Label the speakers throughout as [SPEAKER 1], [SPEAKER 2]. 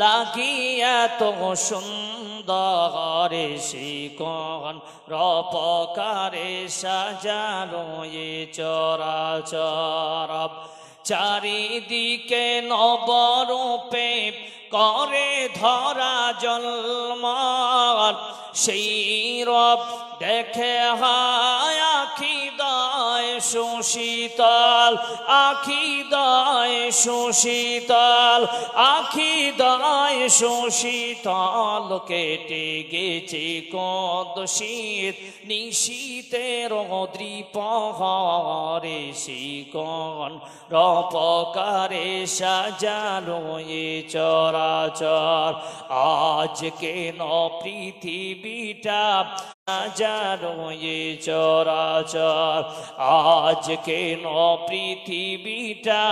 [SPEAKER 1] লাগিয়া তো সুন্দর শিকন রপকারে সাজানো এ চরাচর চারিদিকে নবরূপে করে ধরা জন্মার সেই রব দেখে হায় আখি দায় সুশীতল আখি দায় সুশীতল আখি দায় সুশীতল কেটে গেছে কত শীত নিশীতের দ্রিপহরে শিকন রপকারে সাজানো এ চরাচর আজ কেন পৃথিবীটা সাজানো এ চরাচর আজ কেন পৃথিবীটা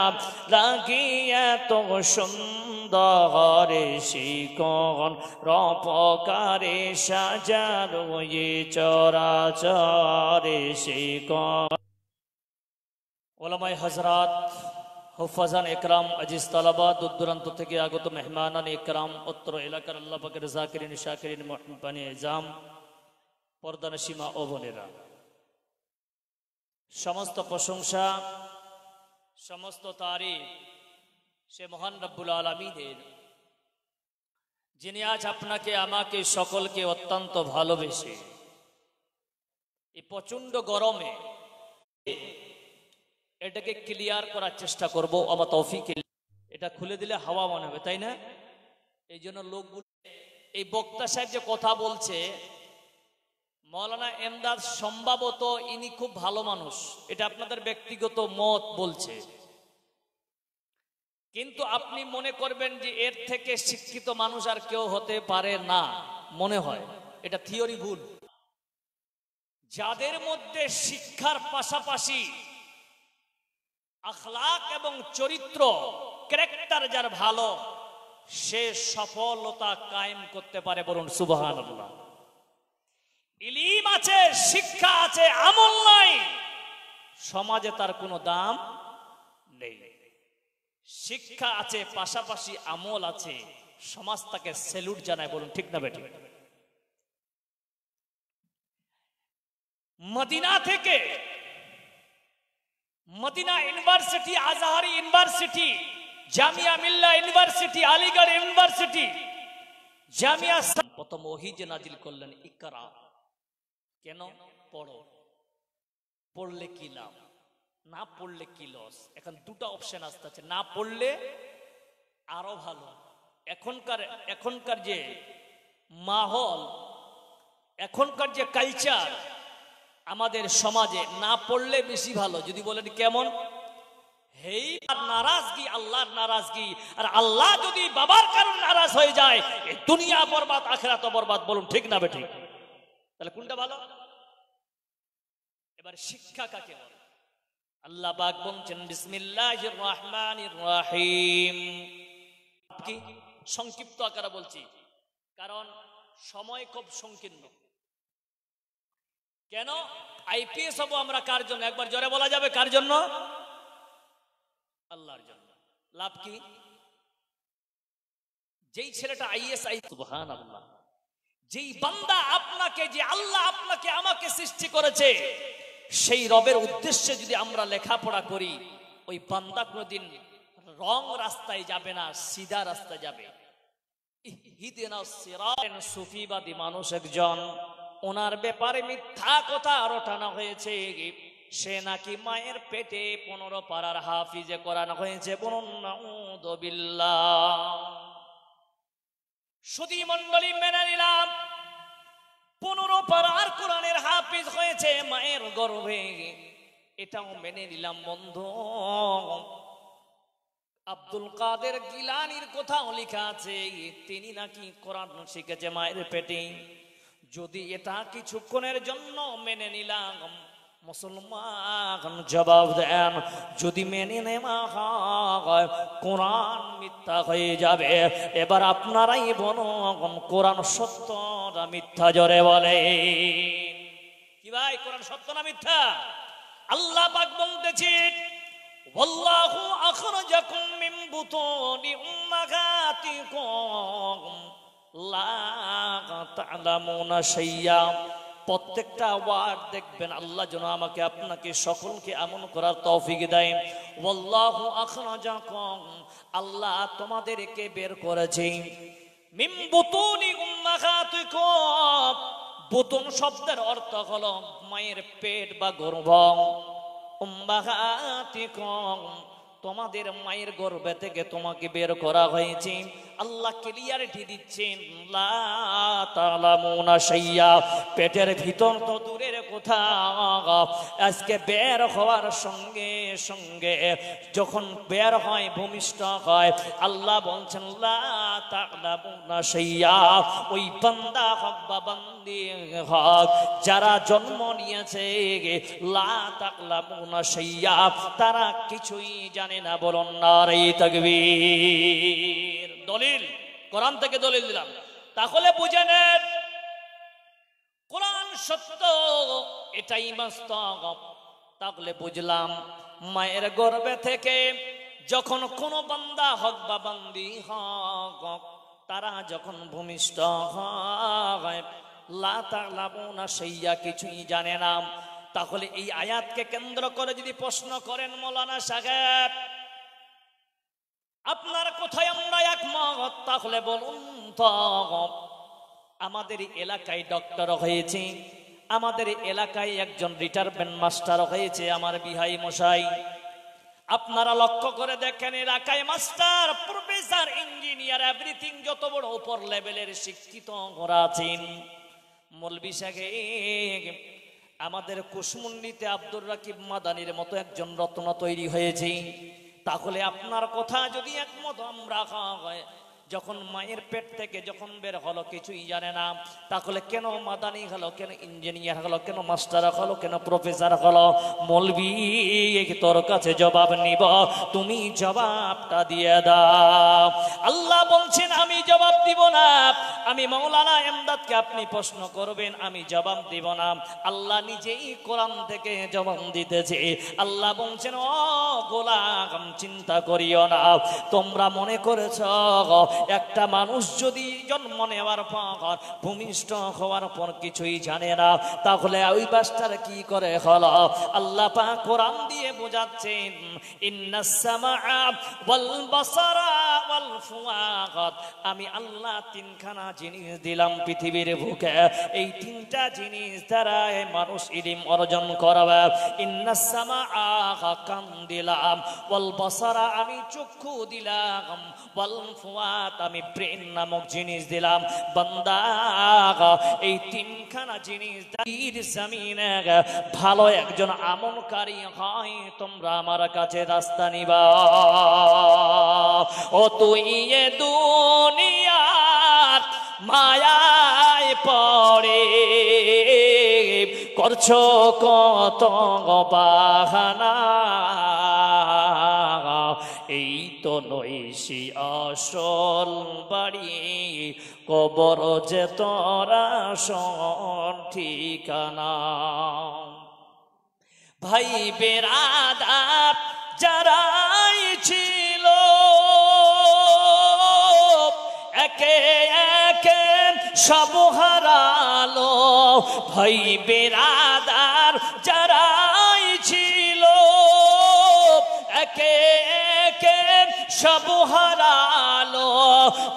[SPEAKER 1] লাগে এত সুন্দর শিকন রপকারে সাজানো এ চরাচর শিকন। ওলামায়ে হযরত হুফাজান একরাম আজিজ তালাবা দূর দূরান্ত থেকে আগত মেহমানান একরাম অত্র এলাকার আল্লাহ পাকের জাকিরিন শাকিরিন মুহব্বানি ইজাম পর্দার সীমা ও বোনেরা, সমস্ত প্রশংসা সমস্ত তারিফ সে মহান রব্বুল আলামিনের, যিনি আজ আপনাকে আমাকে সকলকে অত্যন্ত ভালোবেসে এই প্রচন্ড গরমে এটাকে ক্লিয়ার করার চেষ্টা করব। আমার তৌফিক, এটা খুলে দিলে হাওয়া মনে হবে, তাই না? এই জন্য লোকগুলো এই বক্তা সাহেব যে কথা বলছে মৌলানা এমদাদ, সম্ভবত ইনি খুব ভালো মানুষ, এটা আপনাদের ব্যক্তিগত মত বলছে, কিন্তু আপনি মনে করবেন যে এর থেকে শিক্ষিত মানুষ আর কেউ হতে পারে না, মনে হয় এটা থিওরি ভুল। যাদের মধ্যে শিক্ষার পাশাপাশি আখলাক এবং চরিত্র ক্যারেক্টার যার ভালো, সে সফলতা কায়েম করতে পারে, বলুন সুবহানাল্লাহ। ইলম আছে, শিক্ষা আছে, আমল নাই, সমাজে তার কোনো দাম নেই। শিক্ষা আছে পাশাপাশি আমল আছে, সমাজ তাকে স্যালুট জানায়, বলুন ঠিক না বেঠিক? মদিনা থেকে, Madina university, Azhari university, Jamia Millia university, Aligarh university, Jamia, প্রথম ওহী যে নাজিল করলেন ইকরা, কেন? পড়ো। পড়লে কি লাভ, না পড়লে কি লস? এখন দুটো অপশন আসতেছে, না পড়লে আরো ভালো। এখনকার যে মাহল, এখনকার যে কালচার আমাদের সমাজে, না পড়লে বেশি ভালো। যদি বলেন কেমন? হেই নারাজগি, আল্লাহর নারাজগি, আর আল্লাহ যদি বাবার কারণে নারাজ হয়ে যায়, এই দুনিয়া বরবাদ, আখিরাত বরবাদ, বলুন ঠিক না বেঠিক? তাহলে কোনটা ভালো? এবার শিক্ষা কাকে বলে? আল্লাহ পাক বলছেন বিসমিল্লাহির রহমানির রহিম। কি সংক্ষিপ্ত আকারে বলছি, কারণ সময় খুব সংকীর্ণ। কেন? আইপিএস হবো আমরা কার জন্য? একবার জোরে বলা যাবে কার জন্য? আল্লাহর জন্য। লাভ কি? যেই ছেলেটা আইএস, সুবহানাল্লাহ, যেই বান্দা আপনাকে, যে আল্লাহ আপনাকে আমাকে সৃষ্টি করেছে, সেই রবের উদ্দেশ্যে যদি আমরা লেখাপড়া করি, ওই বান্দা কোনদিন রং রাস্তায় যাবে না, সিধা রাস্তায় যাবে। ইহদিনাস সিরাত, সুফিবাদী মানুষ একজন, ওনার ব্যাপারে মিথ্যা কথা রটানো হয়েছে, সে নাকি মায়ের পেটে 15 পারার হাফিজে করানো হয়েছে, বলুন নাউযু বিল্লাহ। সুধী মণ্ডলী, মেনে নিলাম 15 পারার কোরআনের হাফিজ হয়েছে মায়ের গর্ভে, এটাও মেনে নিলাম বন্ধু। আব্দুল কাদের গিলানির কথাও লেখা আছে, তিনি নাকি কোরআন শিখেছে মায়ের পেটে। যদি এটা কিছুক্ষণের জন্য মেনে নিলাম, মুসলমান জবাব দেন, যদি মেনে নেওয়া হয় কোরআন মিথ্যা হয়ে যাবে। এবার আপনারাই বলুন, কোরআন সত্য না মিথ্যা? জোরে বলে কি ভাই, কোরআন সত্য না মিথ্যা? আল্লাহ পাক বলতেছেন ওয়াল্লাহু আখরাজাকুম মিন বুতুনি উম্মাহাতিকুম লা তা'লামুনা শাইয়া। প্রত্যেকটা ওয়ার্ড দেখবেন আল্লাহ যেন আমাকে আপনাকে সকলকে এমন করার তৌফিক দেয়। ওয়াল্লাহু আখরাজাকুম, আল্লাহ তোমাদেরকে বের করেছে মিন বুতুনি উম্মাহাতিকুম। বুতুন শব্দের অর্থ হলো মায়ের পেট বা গর্ভ। উম্মাহাতিকুম, তোমাদের মায়ের গর্ভে থেকে তোমাকে বের করা হয়েছে। আল্লাহ ক্লিয়ারিটি দিচ্ছেন লা তা'লামুনা শাইয়া, পেটের ভিতর তো দূরের কথা, আজকে বের হওয়ার সঙ্গে সঙ্গে যখন বের হয় ভূমিষ্ঠ হয়, আল্লাহ বলছেন লা তা'লামুনা শাইয়া, ওই বান্দা হক বা বান্দি হক যারা জন্ম নিয়েছে লা তা'লামুনা শাইয়া, তারা কিছুই জানে না। বলুন নারে তাকবীর। দলিল কোরআন থেকে দলিল দিলাম, তাহলে বুঝে নেন কোরআন সত্য, এটাই বাস্তব। তাহলে বুঝলাম মায়ের গর্ভে থেকে যখন কোন বান্দা হক বা বান্দি হক তারা যখন ভূমিষ্ঠ হয় লা তা'লামুনা শাইয়া, কিছুই জানে না। তাহলে এই আয়াতকে কেন্দ্র করে যদি প্রশ্ন করেন মৌলানা সাহেব আপনার কোথায় আমরা একমত, তাহলে বলুন তো। আমাদের এলাকায় ডক্টর হয়েছে, আমাদের এলাকায় একজন রিটায়ারমেন্ট মাস্টার হয়েছে, আমার বিহাই মশাই। আপনারা লক্ষ্য করে দেখেন এলাকায় মাস্টার, প্রফেসর, ইঞ্জিনিয়ার, এভরিথিং যত বড় উপর লেভেলের শিক্ষিত ওরা আছেন। মৌলভী সাহেব আমাদের কুশমুন্ডিতে আব্দুর রাকিব মাদানির মতো একজন রত্ন তৈরি হয়েছে। তাহলে আপনার কথা যদি একমত আমরা হয়, যখন মায়ের পেট থেকে যখন বের হলো কিছুই জানে না, তাহলে কেন মাদানি হলো, কেন ইঞ্জিনিয়ার হলো, কেন মাস্টার হলো, কেন প্রফেসর হলো? মৌলভী তোর কাছে জবাব নিব, তুমি জবাবটা দিয়ে দাও। আল্লাহ বলছেন আমি জবাব দিব না। আমি মাওলানা এমদাদকে আপনি প্রশ্ন করবেন, আমি জবাব দিব না। আল্লাহ নিজেই কোরআন থেকে জবাব দিতেছে। আল্লাহ বলছেন ও গোলাম চিন্তা করিও না, তোমরা মনে করেছ একটা মানুষ যদি জন্ম নেওয়ার পর ভূমিষ্ঠ হওয়ার পর কিছুই জানে না, তাহলে ওই বাচ্চার কি করে হলো? আল্লাহ পাক কোরআন দিয়ে বোঝাচ্ছেন ইন্নাস সামাআ ওয়াল বাসারা ওয়াল ফুআদ, আমি আল্লাহ তিনখানা জিনিস দিলাম পৃথিবীর বুকে, এই তিনটা জিনিস দ্বারা মানুষ ইলম অর্জন করবে। ইন্নাস সামাআ কান দিলাম, ওয়াল বাসারা আমি চক্ষু দিলাম, ওয়াল ফুআদ আমি ব্রেন নামক জিনিস দিলাম। বান্দা এই তিনখানা জিনিস জমিনে ভালো একজন আমলকারী হয়, তোমরা আমার কাছে রাস্তা নিবা। ও তুই এ দুনিয়ার মায়ায় পড়ে করছো কত বাহানা, এই তো নৈশি আসল বাড়ি, কবর যে তোরা আসল ঠিকানা। ভাই বেরাদার যারাই ছিল একে একে সব হারালো, ভাই বেরাদার যারাই ছিল একে একে সব হারালো।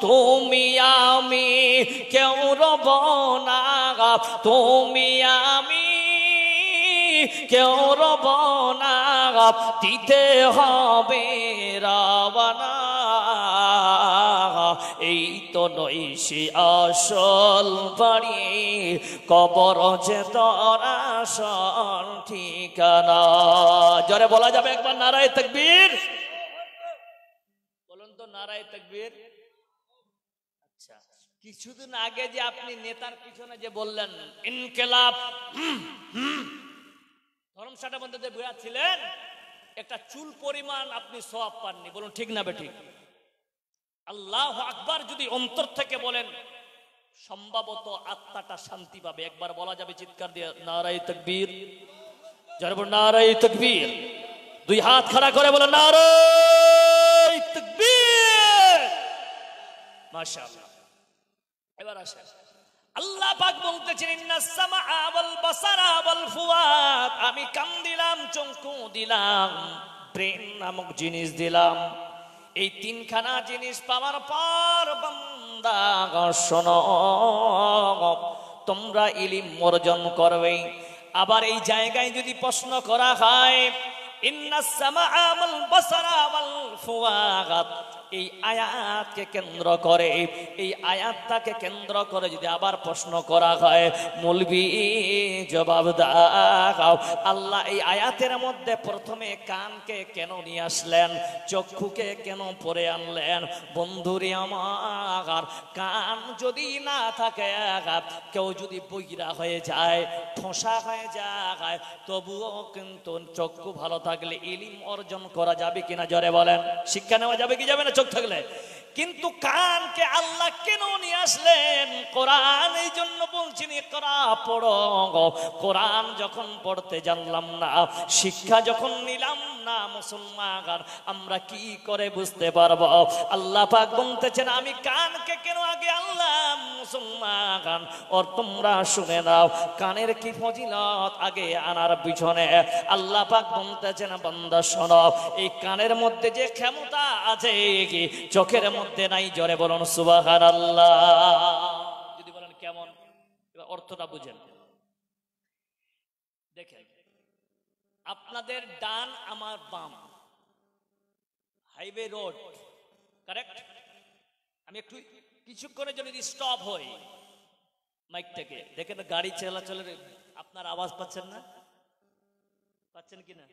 [SPEAKER 1] তুমি আমি কেউ রব না, তুমি আমি কেউ রব না, দিতে হবে রাওয়ানা। এই তো নৈশি আসল বাড়ি, কবর যে তোর আসল ঠিকানা। জোরে বলা যাবে একবার নারায়ে তাকবীর? বলুন তো নারায়ে তাকবীর। আচ্ছা, কিছুদিন আগে যে আপনি নেতার পিছনে যে বললেন ইনকিলাব, ধর্মসাটা বন্ধে যে বুঝাচ্ছিলেন, একটা চুল পরিমাণ আপনি সওয়াব পাননি। বলুন ঠিক না বেঠিক? আল্লাহু আকবার যদি অন্তর থেকে বলেন সম্ভবত আত্মাটা শান্তি পাবে। একবার বলা যাবে চিৎকার দিয়ে নারায়ে তাকবীর? যারা বলেন নারায়ে তাকবীর। দুই হাত খাড়া করে বলো নারে তাকবীর। মাশাআল্লাহ। এবার আসে আল্লাহ পাক বলতেছেন ইন্নাস সামআ ওয়াল বাসারা ওয়াল ফুয়াদ, আমি কান দিলাম, চক্ষু দিলাম, ব্রেন নামক জিনিস দিলাম। এই তিনখানা জিনিস পাওয়ার পর বান্দা শোনো, তোমরা ইলম অর্জন করবে। আবার এই জায়গায় যদি প্রশ্ন করা হয় ইন্নাস সামআ ওয়াল বাসারা ওয়াল ফুয়াদ, এই আয়াতকে কেন্দ্র করে, এই আয়াতটাকে কেন্দ্র করে যদি আবার প্রশ্ন করা হয়, মৌলবি জবাব দাও, আল্লাহ এই আয়াতের মধ্যে প্রথমে কানকে কেন নিয়ে আসলেন, চক্ষুকে কেন পরে আনলেন? বন্ধুরে আমার, কান যদি না থাকে, কেউ যদি বইরা হয়ে যায়, ঠোঁসা হয়ে যায়, তবুও কিন্তু চক্ষু ভালো থাকলে ইলম অর্জন করা যাবে কিনা জোরে বলেন? শিক্ষা নেওয়া যাবে কি যাবে না চোখ থাকলে? কিন্তু কানকে আল্লাহ কেন নিয়ে আসলেন? কোরআন এই জন্য বলছেন ইকরা পড়ো। কোরআন যখন পড়তে জানলাম না, শিক্ষা যখন নিলাম না মুসলমান, আমরা কি করে বুঝতে পারবো? আল্লাহ পাক বলতেছেন আমি কানকে কেন আগে আনলাম মুসলমান, আর তোমরা শুনে নাও কানের কি ফজিলত আগে আনার পিছনে। আল্লাহ পাক বলতেছেন বান্দা শোনো, এই কানের মধ্যে যে ক্ষমতা আছে কি চোখের মধ্যে নাই? জোরে বলুন সুবহানাল্লাহ। যদি বলেন কেমন, এবার অর্থটা বুঝেন। দেখেন, আপনাদের ডান আমার বাম, হাইওয়ে রোড, কারেক্ট? আমি একটু কিছুক্ষণের জন্য স্টপ হই মাইক থেকে, দেখেন গাড়ি চলাচলের আপনার আওয়াজ পাচ্ছেন না? পাচ্ছেন কিনা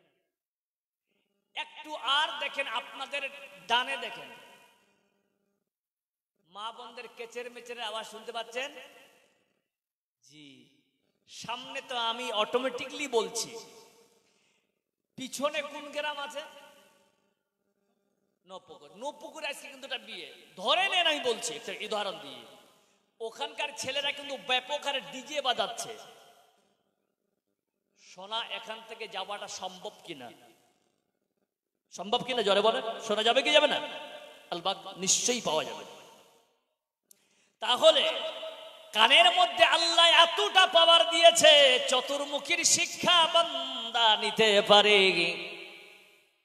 [SPEAKER 1] একটু আর দেখেন, আপনাদের ডানে দেখেন মা বোনদের কেচের মেচের আওয়াজ শুনতে পাচ্ছেন? জি। সামনে তো আমি অটোমেটিকলি বলছি, পিছনে কোন গ্রাম আছে? নপুকুর। নপুকুর আজকে কিন্তু একটা বিয়ে ধরে নেন, আমি বলছি একটা উদাহরণ দিয়ে, ওখানকার ছেলেরা কিন্তু ব্যাপক হারে ডিজে বাজাচ্ছে। সোনা এখান থেকে যাওয়াটা সম্ভব কিনা? সম্ভব কিনা জোরে বলেন? শোনা যাবে কি যাবে না? আলবাত নিশ্চয়ই পাওয়া যাবে। তাহলে কানের মধ্যে আল্লাহ এতটা পাওয়ার দিয়েছে, চতুর্মুখীর শিক্ষা বান্দা নিতে পারে।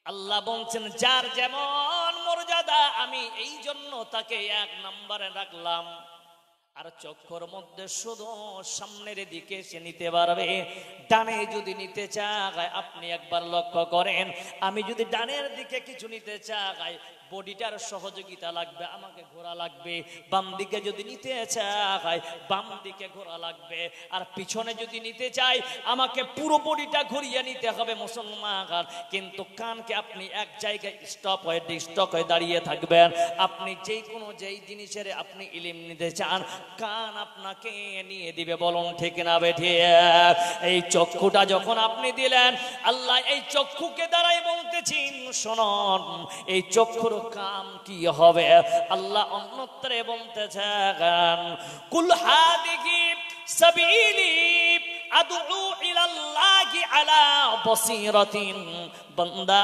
[SPEAKER 1] আল্লাহ বলছেন যার যেমন মর্যাদা আমি এই জন্য তাকে এক নম্বরে রাখলাম। আর চক্ষুর মধ্যে শুধু সামনের দিকে সে নিতে পারবে, ডানে যদি নিতে চায় আপনি একবার লক্ষ্য করেন, আমি যদি ডানের দিকে কিছু নিতে চাই বডিটার সহযোগিতা লাগবে, আমাকে ঘোরা লাগবে। বাম দিকে যদি নিতে চাই বাম দিকে ঘোরা লাগবে। আর পিছনে যদি নিতে চাই আমাকে পুরো বডিটা ঘুরিয়ে নিতে হবে মুসলমান। কিন্তু কানকে আপনি এক জায়গায় স্টপ হয়ে দাঁড়িয়ে থাকবেন। আপনি যেই জিনিসের আপনি ইলম নিতে চান কান আপনাকে নিয়ে দিবে। বলুন ঠিক না বেঠিক? এই চক্ষুটা যখন আপনি দিলেন, আল্লাহ এই চক্ষুকে দ্বারাই বলতেছেন শুনুন এই চক্ষুর কাম কি হবে। আল্লাহ অন্যত্রে বলতেছেন কুল হাদিহি সাবিলি আদউ ইলাল্লাহি আলা বসিরাতিন। বান্দা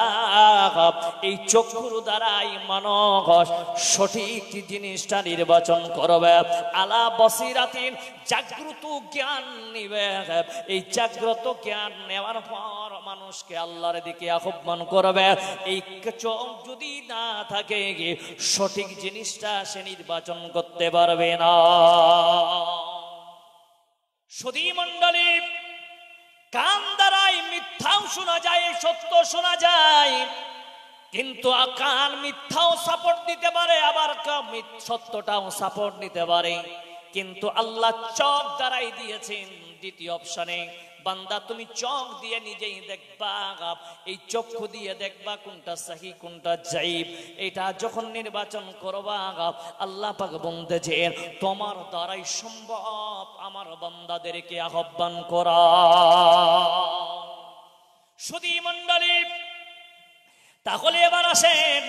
[SPEAKER 1] এই চক্ষুর দ্বারাই মানুষ সঠিক জিনিসটা নির্বাচন করবে। আলা বসিরাতিন, জাগ্রত জ্ঞান নিবে। এই জাগ্রত জ্ঞান নেওয়ার পর মানুষকে আল্লাহর দিকে আহ্বান করবে। এই চোখ যদি না থাকে সঠিক জিনিসটা সে নির্বাচন করতে পারবে না। সুধী মণ্ডলী, কান দ্বারাই মিথ্যাও শোনা যায়, সত্য শোনা যায়, কিন্তু কান মিথ্যাও সাপোর্ট দিতে পারে, আবার সত্যটাও সাপোর্ট দিতে পারে। কিন্তু আল্লাহ চোখ দ্বারাই দিয়েছেন দ্বিতীয় অপশনে। বান্দা তুমি চোখ দিয়ে নিজেই দেখবা, এই চক্ষু দিয়ে দেখবা কোনটা সহি কোনটা যাইব। এটা যখন নির্বাচন করবা আল্লাহ পাক বলতেছেন তোমার দ্বারাই সম্ভব আমার বান্দাদেরকে আহ্বান করা। সুধী মণ্ডলী, তাহলে এবার আসেন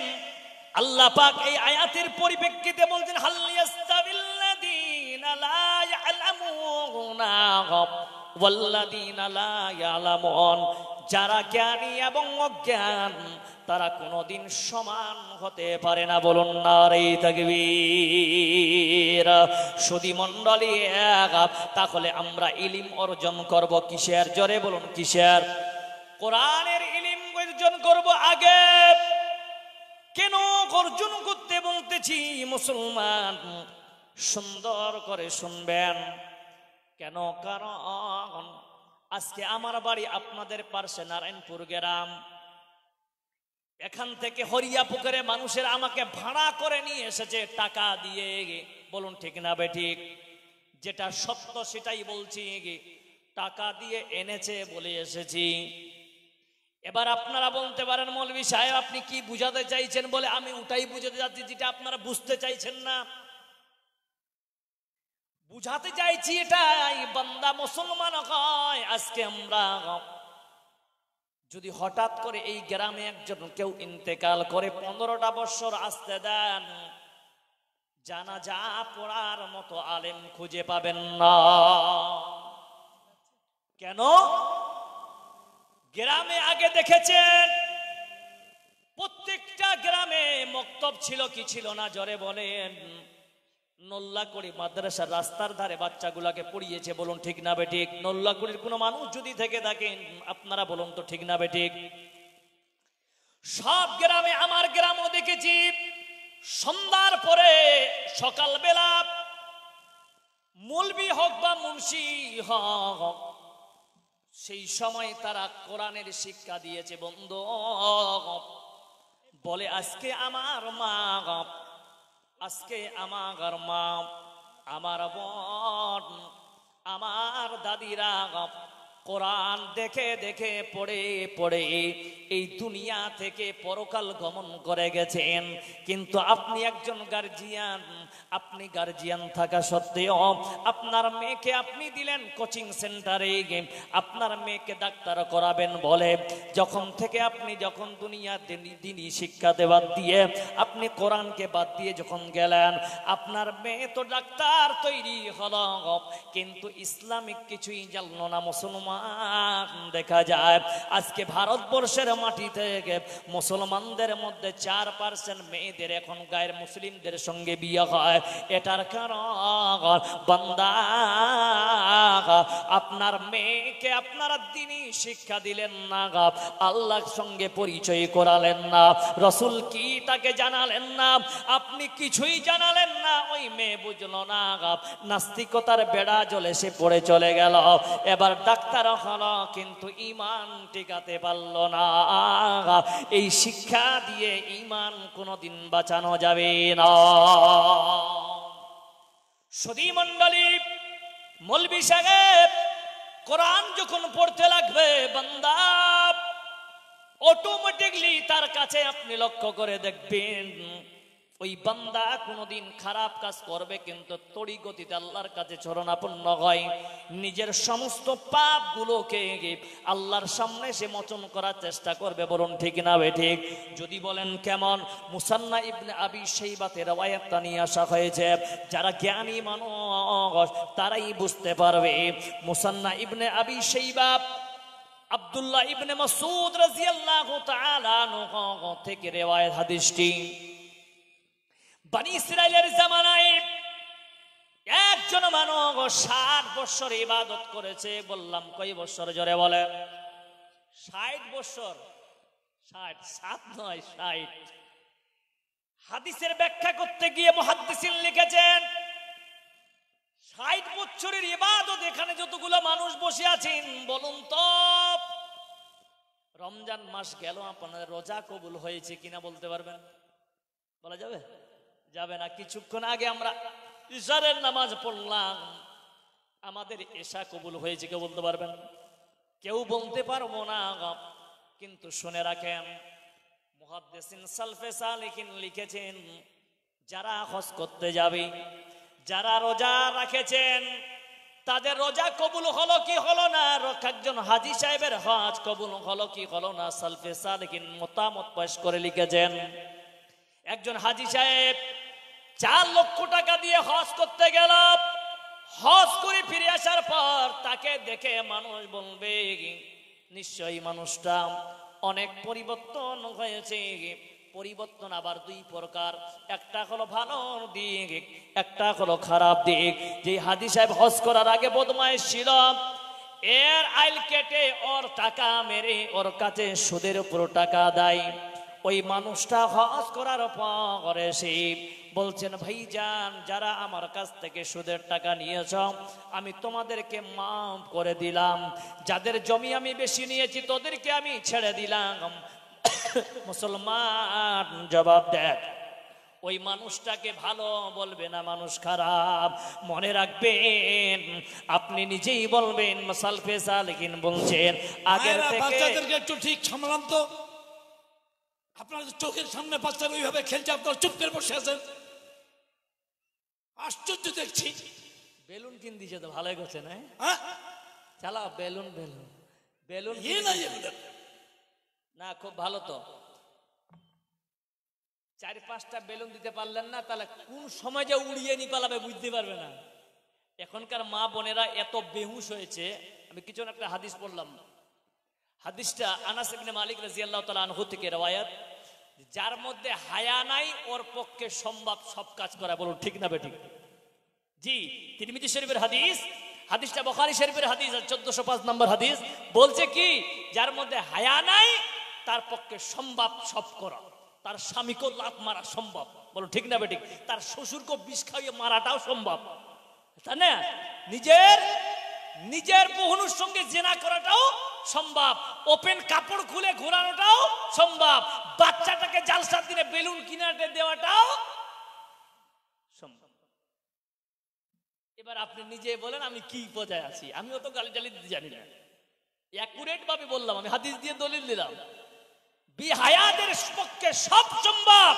[SPEAKER 1] আল্লাহ পাক এই আয়াতের পরিপ্রেক্ষিতে বলছেন হাল ইয়াস্তাবিল্লাযীনা লা ইয়ালামুনা ওয়াল্লাযীনা লা ইয়ালামুন। যারা জ্ঞানী এবং অজ্ঞান তারা কোনোদিন সমান হতে পারে না। বলুন নারে তাকবীর। সুধী মণ্ডলী, তাহলে আমরা ইলম অর্জন করব কিসের? জোরে বলুন কিসের? কোরআনের ইলম অর্জন করব আগে। কেন অর্জন করতে বলতেছি মুসলমান, সুন্দর করে শুনবেন। কেন? কারণ আজকে আমার বাড়ি আপনাদের পার্শ্বে নারায়ণপুর গ্রাম। এখান থেকে হরিয়া পুকুরে মানুষের আমাকে ভাড়া করে নিয়ে এসেছে টাকা দিয়ে। বলুন ঠিক না বেঠিক? যেটা সত্য সেটাই বলছি, টাকা দিয়ে এনেছে বলে এসেছি। এবার আপনারা বলতে পারেন মৌলভী সাহেব আপনি কি বুঝাতে চাইছেন? বলে আমি ওটাই বুঝাতে যাচ্ছি যেটা আপনারা বুঝতে চাইছেন না। বুঝাতে চাইছি এটাই, বান্দা মুসলমান হয়। আজকে আমরা যদি হঠাৎ করে এই গ্রামে একজন কেউ ইন্তেকাল করে 15টা বছর আসতে দেন, জানাজা পড়ার মতো আলেম খুঁজে পাবেন না। কেন? গ্রামে আগে দেখেছেন প্রত্যেকটা গ্রামে মক্তব ছিল কি ছিল না? জোরে বলেন। নল্লাকুড়ি মাদ্রাসার রাস্তার ধারে বাচ্চাগুলাকে পড়িয়েছে। বলুন ঠিক না বেঠিক? নল্লাকুড়ির কোনো মানুষ যদি থেকে থাকেন আপনারা বলুন তো ঠিক না বেঠিক? সব গ্রামে, আমার গ্রামও দেখেছি, সন্ধ্যার পরে সকালবেলা মৌলবি হোক বা মুন্সি হোক, সেই সময় তারা কোরআনের শিক্ষা দিয়েছে। বন্ধু বলে আজকে আমার মা, আজকে আমার মা, আমার বোন, আমার দাদিরা কোরআন দেখে দেখে পড়ে পড়ে এই দুনিয়া থেকে পরকাল গমন করে গেছেন। কিন্তু আপনি একজন গার্জিয়ান, আপনি গার্জিয়ান থাকা সত্ত্বেও আপনার মেয়েকে আপনি দিলেন কোচিং সেন্টারে, আপনার মেয়েকে ডাক্তার করাবেন বলে যখন থেকে আপনি যখন দুনিয়া দিনই শিক্ষা দেওয়ার দিয়ে আপনি কোরআনকে বাদ দিয়ে যখন গেলেন, আপনার মেয়ে তো ডাক্তার তৈরি হলো, কিন্তু ইসলামিক কিছুই জানলো না। মুসলমান দেখা যায় আজকে ভারতবর্ষের মাটি থেকে মুসলমানদের মধ্যে 4% মেয়েদের এখন গায়ের মুসলিমদের সঙ্গে বিয়ে হয়। এটার কারণ বান্দা আপনার মেয়েকে আপনারা দ্বীনি শিক্ষা দিলেন না, আল্লাহর সঙ্গে পরিচয় করালেন না, রসুল কি তাকে জানালেন না, আপনি কিছুই জানালেন না। ওই মেয়ে বুঝলো না, নাস্তিকতার বেড়া জলে সে পড়ে চলে গেল। এবার ডাক্তার হলো কিন্তু ঈমান টিকাতে পারল না। এই শিক্ষা দিয়ে ঈমান কোনোদিন বাঁচানো যাবে না। সুধী মণ্ডলী, মৌলভী সাহেব কোরআন যখন পড়তে লাগবে বান্দা অটোমেটিকলি তার কাছে আপনি লক্ষ্য করে দেখবেন ওই বান্দা কোনোদিন খারাপ কাজ করবে কিন্তু তড়ি গতিতে আল্লাহর কাছে শরণাপন্ন হয়। নিজের সমস্ত পাপগুলোকে আল্লাহর সামনে সে মোচন করার চেষ্টা করবে। বলুন ঠিক না বেঠিক? যদি বলেন কেমন? মুসান্না ইবনে আবি শাইবাতে রওয়ায়াতটা নিয়ে আসা হয়েছে, যারা জ্ঞানী মানুষ তারাই বুঝতে পারবে। মুসান্না ইবনে আবি শাইবা আব্দুল্লাহ ইবনে মাসউদ রাদিয়াল্লাহু তাআলা আনহু থেকে রিওয়ায়াত হাদিসটি। বনি ইসরাইলের জামানায় একজন মানুষ 60 বছর ইবাদত করেছে। বললাম কয় বছর? জোরে বলে। 60 বছর। 60, 7 নয় 60। হাদিসের ব্যাখ্যা করতে গিয়ে মুহাদ্দিসিন লিখেছেন 60 বছরের ইবাদত। এখানে যতগুলো মানুষ বসে আছেন বলুন তো রমজান মাস গেল, আপনাদের রোজা কবুল হয়েছে কিনা বলতে পারবেন? বলা যাবে? যাবে না। কিছুক্ষণ আগে আমরা ইশারের নামাজ পড়লাম, আমাদের এশা কবুল হয়েছে কেউ বলতে পারবেন? কেউ বলতে পারবো না। কিন্তু শুনে রাখেন, মুহাদ্দিসিন সালফে সালিহিন লিখেছেন যারা হজ করতে যাবে, যারা রোজা রাখেছেন তাদের রোজা কবুল হলো কি হলো না, একজন হাজী সাহেবের হজ কবুল হলো কি হলো না, সালফে সালিহিন মতামত পেশ করে লিখেছেন একজন হাজী সাহেব 4 লক্ষ টাকা দিয়ে হজ করতে গেল। হজ করে ফিরে আসার পর তাকে দেখে মানুষ বলবে নিশ্চয়ই মানুষটা অনেক পরিবর্তন হয়েছে। পরিবর্তন আবার দুই প্রকার, একটা হলো ভালো দিক, একটা হলো খারাপ দিক। যে হাজী সাহেব হজ করার আগে বদমাইশ ছিল, এর আইল কেটে ওর টাকা মেরে ওর কাছে সুদের উপর টাকা দেয়, ওই মানুষটা হজ করার পরে সে বলছেন, ভাইজান যারা আমার কাছ থেকে সুদের টাকা নিয়েছ আমি তোমাদেরকে মাফ করে দিলাম, যাদের জমি আমি বেশি নিয়েছি তোদেরকে আমি ছেড়ে দিলাম। মুসলমান জবাব দেয়, ওই মানুষটাকে ভালো বলবে না, মানুষ খারাপ। মনে রাখবেন, আপনি নিজেই বলবেন। সালফে সালেহিন বলছেন আগের থেকে
[SPEAKER 2] বাচ্চাদেরকে একটু ঠিক সামলান তো। আপনার চোখের সামনে বাচ্চারা ওইভাবে খেলছে, আপনারা চুপ করে বসে আছেন, আশ্চর্য দেখছি।
[SPEAKER 1] বেলুন কিন দিছে তো ভালোই করছে না?
[SPEAKER 2] হ্যাঁ
[SPEAKER 1] চালা বেলুন বেলুন বেলুন না, খুব ভালো তো। 4-5টা বেলুন দিতে পারলেন না, তাহলে কোন সময় যে উড়িয়ে নি পালাবে বুঝতে পারবে না। এখনকার মা বোনেরা এত বেহুশ হয়েছে। আমি কিছু একটা হাদিস পড়লাম, হাদিসটা আনাস ইবনে মালিক রাদিয়াল্লাহু তাআলা আনহু থেকে রওয়ায়াত, যার মধ্যে হায়া নাই ওর পক্ষে সম্ভব সব কাজ করা। বলুন ঠিক না বেঠিক? জি, তিরমিজি শরীফের হাদিস, হাদিসটা বুখারী শরীফের হাদিস 1405 নম্বর হাদিস। বলছে কি, যার মধ্যে হায়া নাই তার পক্ষে সম্ভব সব করা। তার স্বামীকে লাত মারা সম্ভব, বলো ঠিক না বেঠিক? তার শ্বশুরকে বিষ খাইয়ে মারাটাও সম্ভব, তাই না? নিজের বহুনুর সঙ্গে জেনা করাটাও সম্ভব, ওপেন কাপড় খুলে ঘোরানোটাও সম্ভব, বাচ্চাটাকে জালসার দিনে বেলুন কিনাতে দেওয়াটাও সম্ভব। এবার আপনি নিজে বলেন আমি কি পর্যায়ে আছি? আমিও তো গালি দিতে জানি না, অ্যাকুরেট ভাবে বললাম, আমি হাদিস দিয়ে দলিল দিলাম। বিহায়াদের পক্ষে সব সম্ভব,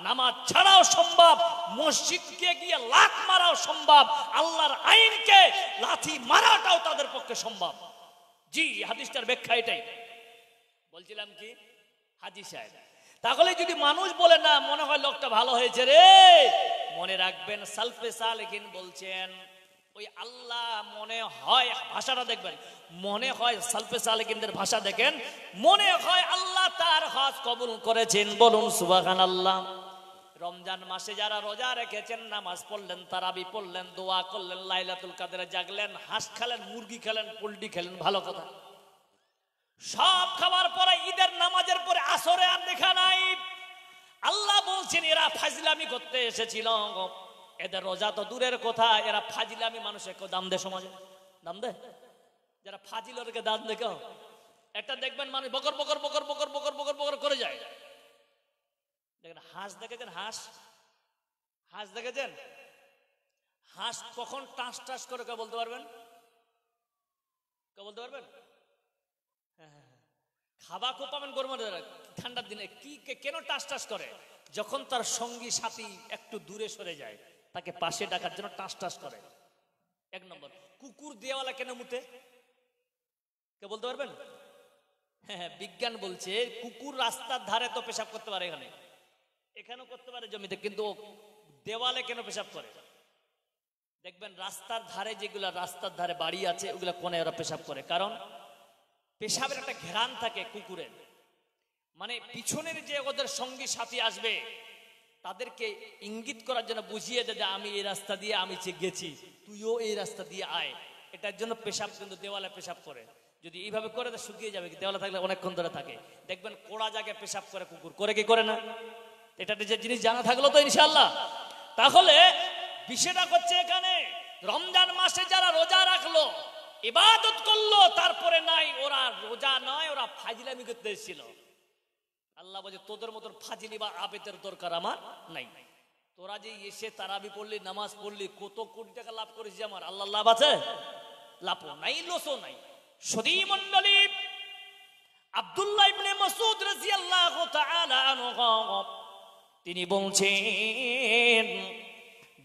[SPEAKER 1] নামাজ ছাড়াও সম্ভব, মসজিদকে গিয়ে লাত মারাও সম্ভব, আল্লাহর আইনকে লাথি মারাটাও তাদের পক্ষে সম্ভব। জি, হাদিসটার ব্যাখ্যা এটাই। বলছিলাম কি, হাজী সাহেব তাহলে যদি মানুষ বলে না, মনে হয় লোকটা ভালো হয়েছে রে, মনে রাখবেন সালফে সালেহিন বলছেন ওই আল্লাহ মনে হয়, ভাষাটা দেখবেন, মনে হয় সালফে সালেহিনদের ভাষা দেখেন, মনে হয় আল্লাহ তার হজ কবুল করেছেন। বলুন সুবহানাল্লাহ। রমজান মাসে যারা রোজা রেখেছেন, নামাজ পড়লেন, তারাবি পড়লেন, দোয়া করলেন, লাইলাতুল কাদরে জাগলেন, হাঁস খেলেন, মুরগি খেলেন, পোল্ট্রি খেলেন, ভালো কথা। সব খাবার পরে ঈদের নামাজের পরে আসরে আর দেখা নাই। আল্লাহ বলছেন এরা ফাজলামি করতে এসেছিল, এদের রোজা তো দূরের কথা, এরা ফাজলামি মানুষের দাম দে, সমাজে দাম দে, যারা ফাজিল ওদেরকে দাম দে। কেউ একটা দেখবেন মানুষ বকর বকর বকর বকর বকর বকর বকর করে যায়। দেখেন হাঁস দেখেছেন, হাঁস দেখেছেন? হাঁস কখন টাস টাস করে কেউ বলতে পারবেন? কেউ বলতে পারবেন? খাবার খুব পাবেন গরমের ঠান্ডার দিনে, কি কেন টাস টাস করে? যখন তার সঙ্গী সাথী একটু দূরে সরে যায়, তাকে পাশে ডাকার জন্য টাস টাস করে। 1 নম্বর। কুকুর দেওয়ালা কেন মুতে? কে বলতে পারবেন? হ্যাঁ, বিজ্ঞান বলছে কুকুর রাস্তার ধারে তো পেশাব করতে পারে, এখানেও করতে পারে জমিতে, কিন্তু দেওয়ালে কেন পেশাব করে? দেখবেন রাস্তার ধারে, যেগুলা রাস্তার ধারে বাড়ি আছে ওগুলা কোণে ওরা পেশাব করে, কারণ পেশাবের একটা ঘেরান থাকে কুকুরের, মানে পিছনের যে ওদের সঙ্গী সাথী আসবে তাদেরকে ইঙ্গিত করার জন্য, বুঝিয়ে দেয় যে আমি এই রাস্তা দিয়ে আমি গেছি, তুইও এই রাস্তা দিয়ে আয়। এটার জন্য পেশাব কিন্তু দেওয়ালে পেশাব করে। যদি এইভাবে করে তো শুকিয়ে যাবে, দেওয়ালে থাকলে অনেকক্ষণ ধরে থাকে। দেখবেন কোড়া জায়গায় পেশাব করে কুকুর, করে কি করে না? এটা যে জিনিস জানা থাকলো তো ইনশাআল্লাহ। তাহলে বিষয়টা হচ্ছে এখানে, রমজান মাসে যারা রোজা রাখলো, ইবাদত করলো, তারপরে নাই, ওরা রোজা নয়, ওরা ফাজিলামি করতে এসেছিল। আল্লাহ বলে তোদের মতন ফাজিলি বা আবেদের দরকার আমার নাই। তোরা যে এসে তারাবি পড়লি, নামাজ পড়লি, কত কোটি টাকা লাভ করেছিস, আমার আল্লাহ লাভ আছে? লাভও নাই, লসও নাই। সদী মণ্ডলী, আব্দুল্লাহ ইবনে মাসউদ রাদিয়াল্লাহু তাআলা আনহু তিনি বলছেন,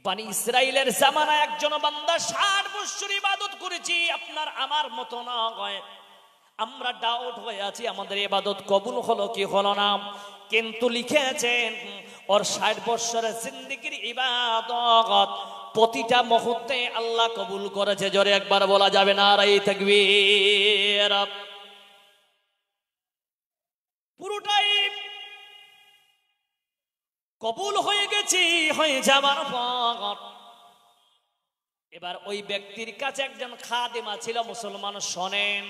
[SPEAKER 1] বনি ইসরাইলের জামানায় একজন বান্দা 60 বছর ইবাদত করেছি, আপনার আমার মতো না হয়। আমরা ডাউট হয়ে আছি আমাদের ইবাদত কবুল হলো কি হলো না, কিন্তু লিখেছেন ওর 60 বছরের জিন্দেগির ইবাদত প্রতিটা মুহূর্তে আল্লাহ কবুল করেছে। জোরে একবার বলা যাবে নারায়ে তাকবীর। পুরোটাই কবুল হয়ে গেছি। হয়ে যাবার পর এবার ওই ব্যক্তির কাছে একজন খাদেমা ছিল। মুসলমান শোনেন,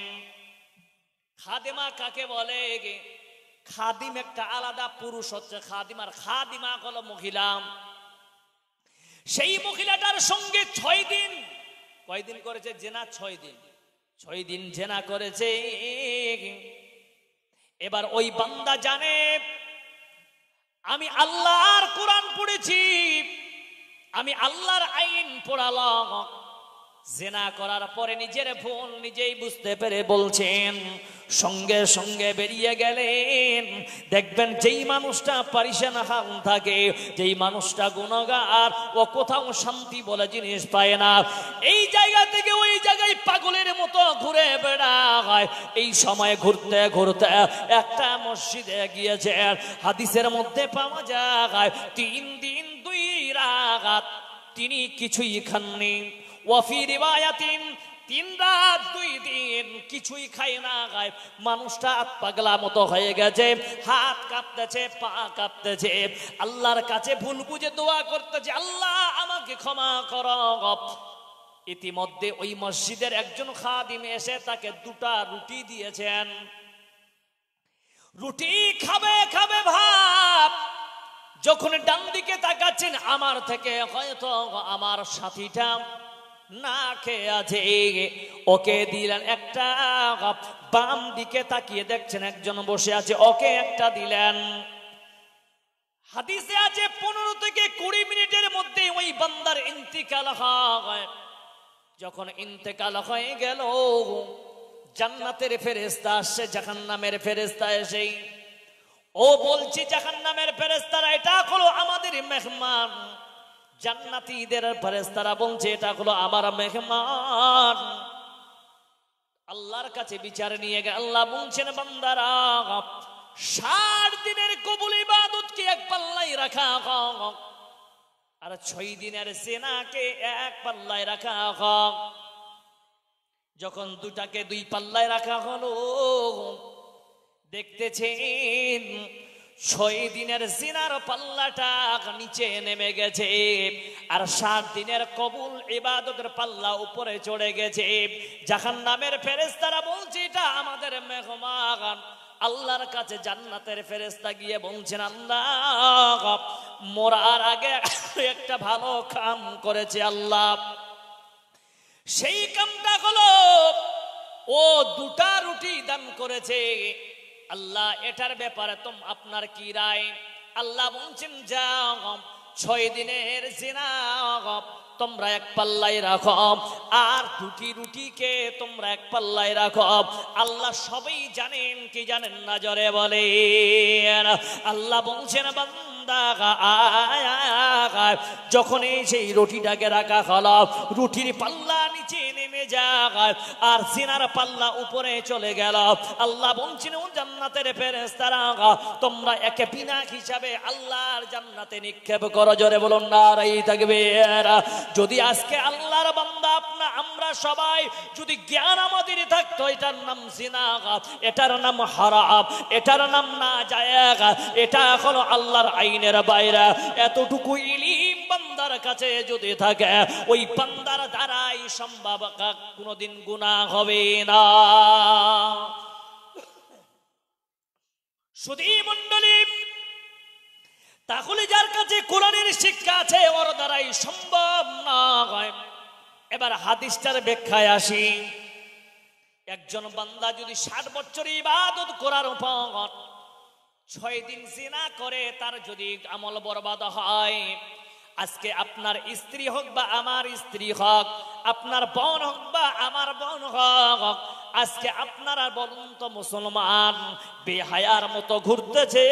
[SPEAKER 1] খাদেমা কাকে বলে? খাদিম একটা আলাদা পুরুষ হচ্ছে খাদিম, আর খাদিমা হলো মহিলা। সেই মহিলাটার সঙ্গে 6 দিন, কয়দিন করেছে জেনা? 6 দিন জেনা করেছে। এবার ওই বান্দা জানে আমি আল্লাহর কোরআন পড়েছি, আমি আল্লাহর আইন পড়ালাম। জেনা করার পরে নিজের ভুল নিজেই বুঝতে পেরে বলছেন, সঙ্গে সঙ্গে বেরিয়ে গেলেন। দেখবেন যেই মানুষটা পারিশান হাল থাকে, যেই মানুষটা গুনাহগার, ও কোথাও শান্তি বলে জিনিস পায় না। এই জায়গা থেকে ওই জায়গায় পাগলের মতো ঘুরে বেড়ায়। এই সময় ঘুরতে ঘুরতে একটা মসজিদে গিয়েছে। হাদিসের মধ্যে পাওয়া যায় 3 দিন 2 রাত তিনি কিছুই খাননি। ওয়াফি রিওয়ায়াতিন 3 রাত 2 দিন কিছুই খায় না। মানুষটা পাগলা মতো হয়ে গেছে, হাত কাঁপতেছে, পা কাঁপতেছে, আল্লাহর কাছে ভুল বুঝে দোয়া করতেছে, আল্লাহ আমাকে ক্ষমা করো। ইতিমধ্যে ওই মসজিদের একজন খাদিম এসে তাকে 2টা রুটি দিয়েছেন। রুটি খাবে খাবে ভাব, যখন ডান দিকে তাকাচ্ছেন আমার থেকে হয়তো আমার সাথীটা না খেয়ে আছে, ওকে দিলেন একটা। বাম দিকে তাকিয়ে দেখছেন একজন বসে আছে, ওকে একটা দিলেন। হাদিসে আছে 15 থেকে 20 মিনিটের মধ্যে ওই বান্দার ইন্তিকাল হয়। যখন ইন্তেকাল হয়ে গেল, জান্নাতের ফেরেশতা আসছে, জাহান্নামের ফেরেশতা এসে ও বলছে জাহান্নামের ফেরেশতারা এটা হলো আমাদের মেহমান। জান্নাতীদের ফেরেশতারা বলছে এটা হলো আমার মেহমান। আল্লাহর কাছে বিচার নিয়ে গেল। আল্লাহ বলছেন বান্দারা 60 দিনের কবুল ইবাদতকে এক পাল্লায় রাখা হোক, আর 6 দিনের জিনাকে এক পাল্লায় রাখা হোক। যখন দুটাকে 2 পাল্লায় রাখা হলো, দেখতেছেন 6 দিনের জিনার পাল্লাটা নিচে নেমে গেছে, আর 7 দিনের কবুল ইবাদতের পাল্লা উপরে চড়ে গেছে। জাহান্নামের ফেরেশতারা বলছে এটা আমাদের মেহমান। আল্লাহর কাছে জান্নাতের ফেরেশতা গিয়ে বলছেন, আল্লাহ মরার আগে একটা ভালো কাম করেছে আল্লাহ। সেই কামটা হলো ও 2টা রুটি দান করেছে। আল্লাহ এটার ব্যাপারে আপনার কি রায়? আল্লাহ বলছেন যাও 6 দিনের জিনা তোমরা এক পাল্লায় রাখো, আর 2টি রুটিকে তোমরা এক পাল্লায় রাখো। আল্লাহ সবই জানেন কি জানেন না? জোরে বলেন। আল্লাহ বলছেন বান্দা যখন সেই রুটিটাকে রাখা হলো, রুটির পাল্লা নিচে নেমে যায় আর জিনার পাল্লা উপরে চলে গেল। আল্লাহ বলছেন ও জান্নাতের ফেরেশতারা তোমরা একে বিনা হিসাবে আল্লাহর জান্নাতে নিক্ষেপ করো। জোরে বলুন নারাই তাকবীর। যদি আজকে আল্লাহর বান্দা আমরা সবাই যদি জ্ঞান আমাদের থাকতো, এটার নাম জিনা, এটার নাম হারাম, এটার নাম নাজায়েজ, এটা হলো আল্লাহর আইনের বাইরে, এতটুকু ইলম বান্দার কাছে যদি থাকে, ওই বান্দার দ্বারাই সম্ভব কোনদিন গুনাহ হবে না। শুধু মণ্ডলী, তাহলে যার কাছে কোরআনের শিক্ষা আছে ওর দ্বারাই সম্ভব না হয়। এবার হাদিসটার ব্যাখ্যায় আসি। একজন বান্দা যদি 60 বছর ইবাদত করার পর 6 দিন জিনা করে, তার যদি আমল বরবাদ হয়, আজকে আপনার স্ত্রী হোক বা আমার স্ত্রী হোক, আপনার বোন হোক বা আমার বোন হোক, আজকে আপনারা বলুন তো মুসলমান বেহায়ার মতো ঘুরতেছে।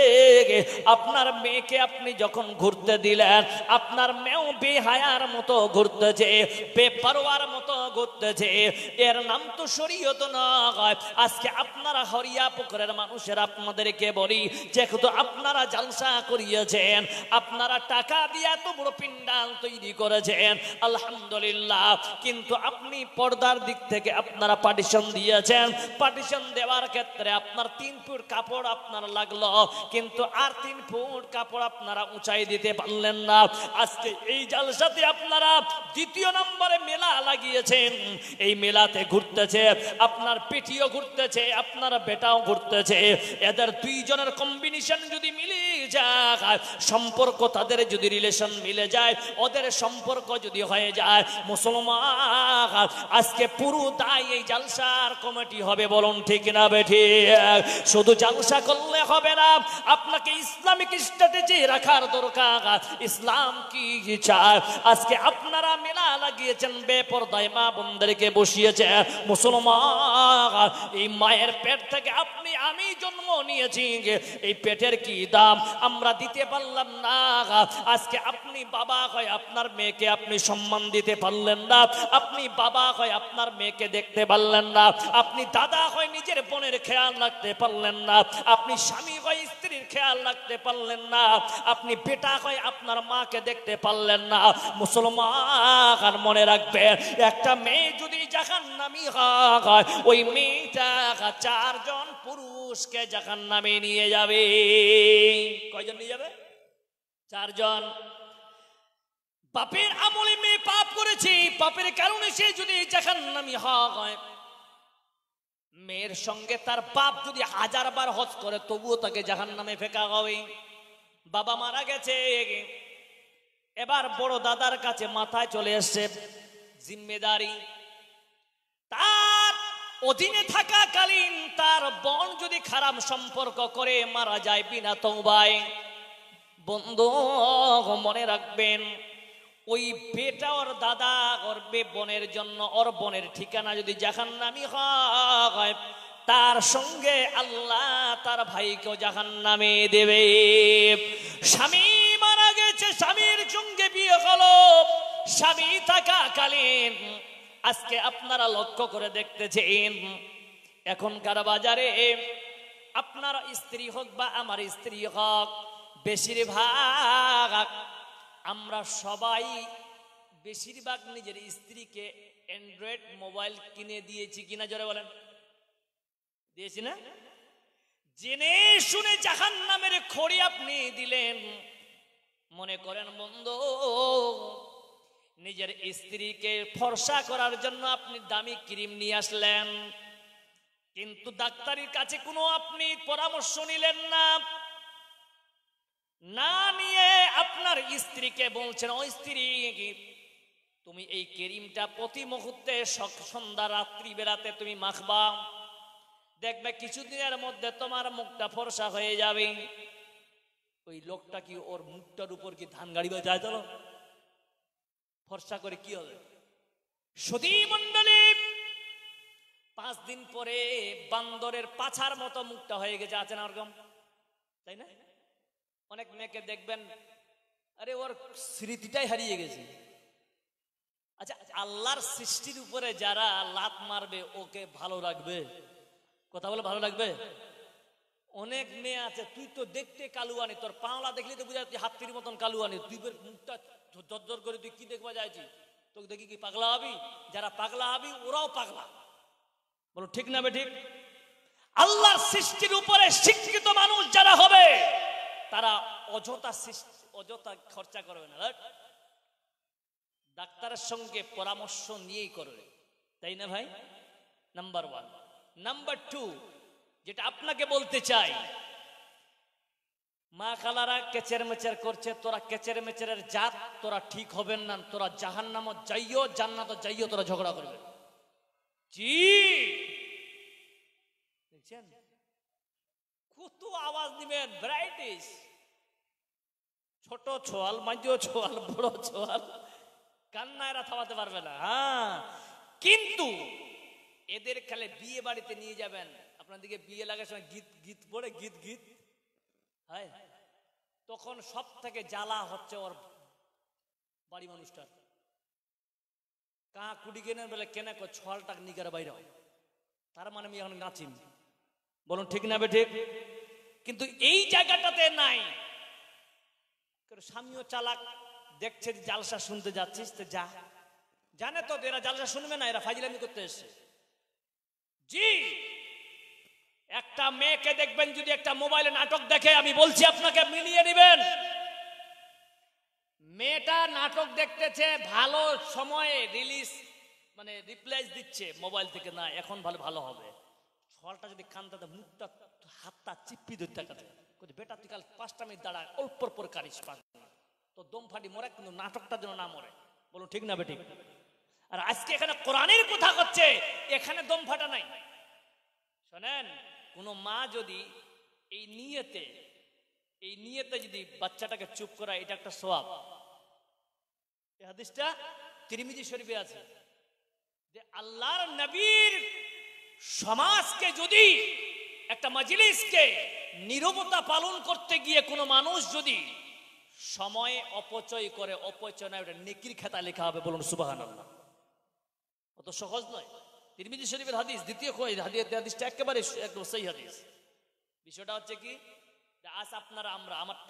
[SPEAKER 1] আপনার মেয়েকে আপনি যখন ঘুরতে দিলেন, আপনার মেয়েও বেহায়ার মতো ঘুরতেছে, বেপরোয়ার মতো ঘুরতেছে। এর নাম তো শরীয়ত নয়। আজকে আপনারা হরিয়া পুকুরের মানুষের আপনাদেরকে বলি, যেহেতু আপনারা জালসা করিয়েছেন, আপনারা টাকা দিয়ে এত বড় পিন্ডাল তৈরি করেছেন, আলহামদুলিল্লাহ, কিন্তু আপনি পর্দার দিক থেকে আপনারা পার্টিশন দিয়ে বসিয়েছেন, পার্টিশন দেওয়ার ক্ষেত্রে আপনার 3 ফুট কাপড় আপনার লাগলো, কিন্তু আর 3 ফুট কাপড় আপনারা উঁচাই দিতে পারলেন না। আজকে এই জালসাতে আপনারা দ্বিতীয় নম্বরে মেলা লাগিয়েছেন, এই মেলাতে ঘুরতেছে আপনার পেটিও ঘুরতেছে, আপনার বেটাও ঘুরতেছে, এদের দুইজনের কম্বিনেশন যদি মিলে যায়, সম্পর্ক তাদের যদি রিলেশন মিলে যায়, ওদের সম্পর্ক যদি হয়ে যায়, মুসলমান আজকে পুরো দায় এই জালসার কমিটি হবে। বলুন ঠিক না বেঠিক? শুধু জালসা করলে হবে না, আপনাকে ইসলামিক স্ট্র্যাটেজি রাখার দরকার। ইসলাম কি চায়? আজকে আপনারা মেলা লাগিয়েছেন, বেপরদায় মা বোনদেরকে বসিয়েছে। মুসলমান এই মায়ের পেট থেকে আপনি আমি জন্ম নিয়েছি, এই পেটের কি দাম আমরা দিতে পারলাম না। আজকে আপনি বাবা হয়, আপনার মেয়েকে আপনি সম্মান দিতে পারলেন না, আপনি বাবা হয়, আপনার মেয়েকে দেখতে পারলেন না, আপনি দাদা হয়, নিজের বোনের খেয়াল রাখতে পারলেন না, আপনি স্বামী হয়, স্ত্রীর খেয়াল রাখতে পারলেন না, আপনি বেটা হয়, আপনার মাকে দেখতে পারলেন না। মুসলমান মনে রাখবেন, একটা মেয়ে যদি জাহান্নামী হয়, ওই মেয়েটা 4 জন পুরুষকে জাহান্নামে নিয়ে যাবে। কয়জন নিয়ে যাবে? 4 জন। পাপের আমলে মেয়ে পাপ করেছে, পাপের কারণে সে যদি জাহান্নামী হয়, মেয়ের সঙ্গে তার বাপ যদি 1000 বার হজ করে তবুও তাকে জাহান্নামে ফেকা হবে। বাবা মারা গেছে, এবার বড় দাদার কাছে মাথায় চলে এসছে জিম্মেদারি। তার অধীনে থাকাকালীন তার বোন যদি খারাপ সম্পর্ক করে মারা যায় বিনা তওবায়, বন্ধু মনে রাখবেন, ওই বেটা ওর দাদা ওর বোনের জন্য ওর বোনের ঠিকানা যদি জাহান্নামী হয়, তার সঙ্গে আল্লাহ তার ভাইকেও জাহান্নামে দেবে। স্বামী মারা গেছে, স্বামীর সঙ্গে বিয়ে হলো, স্বামী থাকাকালীন আজকে আপনারা লক্ষ্য করে দেখতেছেন, এখনকার বাজারে আপনার স্ত্রী হোক বা আমার স্ত্রী হোক, বেশিরভাগ আমরা সবাই বেশিরভাগ নিজের স্ত্রীকে অ্যান্ড্রয়েড মোবাইল কিনে দিয়েছি কিনা, জোরে বলেন? দিয়েছি না? জেনে শুনে জাহান্নামের খড়ি আপনি দিলেন। মনে করেন বন্ধু, নিজের স্ত্রীকে ফর্সা করার জন্য আপনি দামি ক্রিম নিয়ে আসলেন, কিন্তু ডাক্তারের কাছে কোনো আপনি পরামর্শ নিলেন না, না নিয়ে আপনার স্ত্রীকে বলছেন, ও স্ত্রী তুমি এই ক্রিমটা প্রতি মুহূর্তে সন্ধ্যা রাত্রি বেলাতে তুমি মাখবা, দেখবে কিছুদিনের মধ্যে তোমার মুখটা ফর্সা হয়ে যাবে। ওই লোকটা কি ওর মুখটার উপর কি ধান গাড়িবা যায়? চলো ফর্সা করে কি হবে? সুধী মণ্ডলী, 5 দিন পরে বান্দরের পাছার মতো মুখটা হয়ে গেছে, আছে না ওরকম? তাই না? অনেক মেয়েকে দেখবেন, আরে ওর স্মৃতিটাই হারিয়ে গেছে। আচ্ছা, আল্লাহর সৃষ্টির উপরে যারা লাত মারবে ওকে ভালো রাখবে? কথা বলে ভালো লাগবে? অনেক মেয়ে আছে, তুই তো দেখতে কালুয়ানি, তোর পাওলা দেখলি তো বুঝা তুই হাতির মতন কালুয়ানি, তুই মুখটা জর্জর করে তুই কি দেখবা যাইছি, তোকে দেখি কি পাগলা হবি? যারা পাগলা হবি ওরাও পাগলা। বলো ঠিক না বেঠিক? আল্লাহর সৃষ্টির উপরে শিক্ষিত মানুষ যারা হবে তারা অযথা খরচা করবে না, ডাক্তারের সঙ্গে পরামর্শ নিয়েই করবে, তাই না ভাই? নাম্বার 1। নাম্বার 2, যেটা আপনাকে বলতে চাই, মা খালারা কেচের মেচের করছে, তোরা কেচের মেচের জাত, তোরা ঠিক হবেন না, তোরা জাহান্নামত যাইও জান্নাত যাইও, তোরা ঝগড়া করবে। জি দেখছেন কত আওয়াজ দিবেন, ভ্যারাইটিস, ছোট ছোয়াল, মাঝো ছোয়াল, বড় ছোয়াল, কান্না এরা থামাতে পারবে না। হ্যাঁ, কিন্তু এদের খেলে বিয়ে বাড়িতে নিয়ে যাবেন, আপনার দিকে বিয়ে লাগার সময় গীত পড়ে, গীত হয়, তখন সব থেকে জ্বালা হচ্ছে ওর বাড়ি মানুষটার। কা কুড়ি কেনেন বলে কেনে ছলটা নিগার বাইরে হয়, তার মানে আমি এখন নাচিম। বলুন ঠিক না বেঠিক? কিন্তু এই জায়গাটাতে নাই। স্বামীও চালাক, দেখছে জালসা শুনতে যাচ্ছিস তো যা, জানে তো এরা জালসা শুনবে না, এরা ফাজিলামি করতে এসছে। জি, একটা মেয়েকে দেখবেন যদি একটা মোবাইলে নাটক দেখে, আমি বলছি আপনাকে মিলিয়ে নেবেন। মেয়েটা নাটক দেখতেছে, ভালো সময়ে রিলিজ মানে রিপ্লেস দিচ্ছে মোবাইল থেকে, না এখন ভালো ভালো হবে। ছলটা যদি কান্দাতে মুখটা হাতটা চিপ্পি ধরতে থাকে, বেটা তুই কাল 5টা মিনিট দাঁড়া, অল্পর পর কারিস পারবি না, তো দম ফাটি মরে, কিন্তু নাটকটার জন্য না মরে। বলুন ঠিক না বেঠিক? আর আজকে এখানে কোরআনের কথা হচ্ছে, এখানে দম ফাটা নাই। শোনেন, কোন মা যদি এই নিয়তে যদি বাচ্চাটাকে চুপ করা, এটা একটা সওয়াব। এই হাদিসটা তিরমিজি শরীফে আছে যে আল্লাহর নবীর সমাজকে যদি, একটা মজলিসকে নীরবতা পালন করতে গিয়ে কোনো মানুষ যদি সময় অপচয় করে, অপচয় না, ওটা নেকির খাতা লেখা হবে। বলুন সুবহানাল্লাহ। অত সহজ নয়। তিরমিজি শরীফের হাদিস, দ্বিতীয় হাদিসটা একেবারে একদম সহি হাদিস। বিষয়টা হচ্ছে কি, আজ আপনারা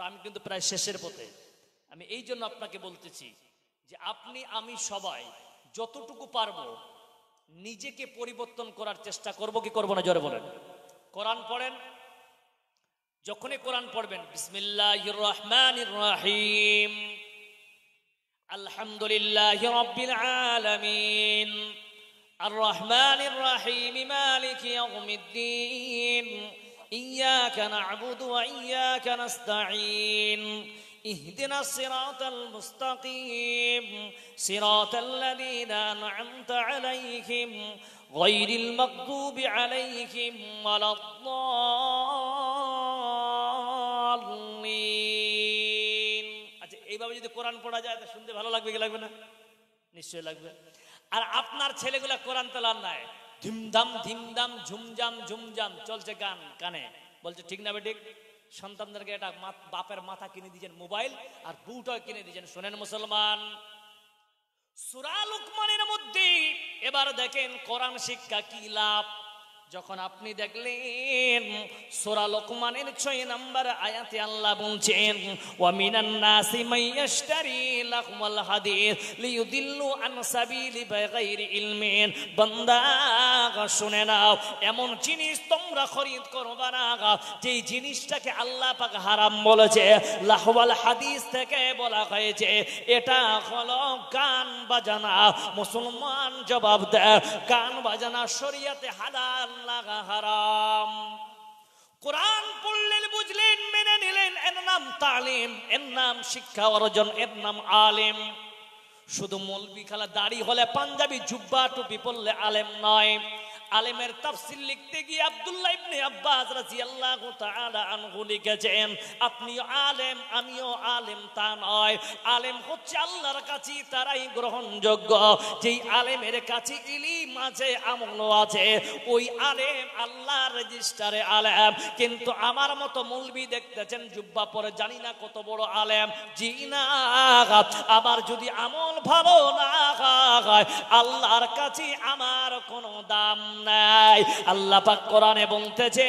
[SPEAKER 1] আমি কিন্তু প্রায় শেষের পথে। আমি এই জন্য আপনাকে বলতেছি যে আপনি আমি সবাই যতটুকু পারবো নিজেকে পরিবর্তন করার চেষ্টা করব কি করব না, জোরে বলেন। কোরআন পড়েন, যখনই কোরআন পড়বেন বিসমিল্লাহির রহমানির রহিম, আলহামদুলিল্লাহি রাব্বিল আলামিন, আর রহমানির রহিম, মালিকি ইয়াউমিদ্দিন, ইয়্যাকা না'বুদু ওয়া ইয়্যাকা নাস্তাঈন, اهدنا الصراط المستقيم صراط الذين أنعمت عليهم غير المغضوب عليهم ولا الضالين। আচ্ছা, এইভাবে যদি কোরআন পড়া যায় তো শুনতে ভালো লাগবে কি লাগবে না? নিশ্চয়ই লাগবে। আর আপনার ছেলেগুলা কোরআন তেলাওয়াত নাই, ধিমধাম ধিমধাম ঝুমঝাম ঝুমঝাম চলছে গান কানে, বলছে ঠিক না বেঠিক? সন্তানদেরকে এটা বাপের মাথা কিনে দিয়েছেন মোবাইল, আর বউটাও কিনে দিয়েছেন। শোনেন মুসলমান, সূরা লুকমানের মধ্যে এবার দেখেন কোরআন শিক্ষা কি লাভ। যখন আপনি দেখলেন সূরা লুকমানের 6 নম্বর আয়াতে আল্লাহ বলছেন, ওয়া মিনান নাসি মাইয়াশতারি লাহওয়াল হাদিস লিয়ুদিল্লু আন সাবিলি বিগাইরি ইলমিন। বান্দা শুনে নাও, এমন জিনিস তোমরা খরিদ করবা না যেই জিনিসটাকে আল্লাহ পাক হারাম বলেছে। লাহওয়াল হাদিস থেকে বলা হয়েছে এটা হলো গান বাজানা। মুসলমান জবাব দেয়, গান বাজানা শরীয়তে হালাল লাগা হারাম। কোরআন পড়লেন, বুঝলেন, মেনে নিলেন, এর নাম তালিম, এর নাম শিক্ষা অর্জন, এর নাম আলেম। শুধু মৌলবি খালা দাড়ি হলে, পাঞ্জাবি জুব্বা টুপি পরলে আলেম নয়। আলেমের তাফসীর লিখতে গিয়ে আব্দুল্লাহ ইবনে আব্বাস রাদিয়াল্লাহু তাআলা আনহু লিখেছেন, আপনিও আলেম আমিও আলেম তা নয়। আলেম হচ্ছে আল্লাহর কাছে তারাই গ্রহণযোগ্য যেই আলেমের কাছে ইলম আছে, আমল আছে। ওই আলেম আল্লাহর রেজিস্টারে আলেম। কিন্তু আমার মতো মৌলবি দেখতেছেন জুব্বা পরে, জানি না কত বড় আলেম। জি না, আবার যদি আমল ভালো না হয় আল্লাহর কাছে আমার কোনো দাম নাই। আল্লাহ পাক কোরআনে বলতেছে,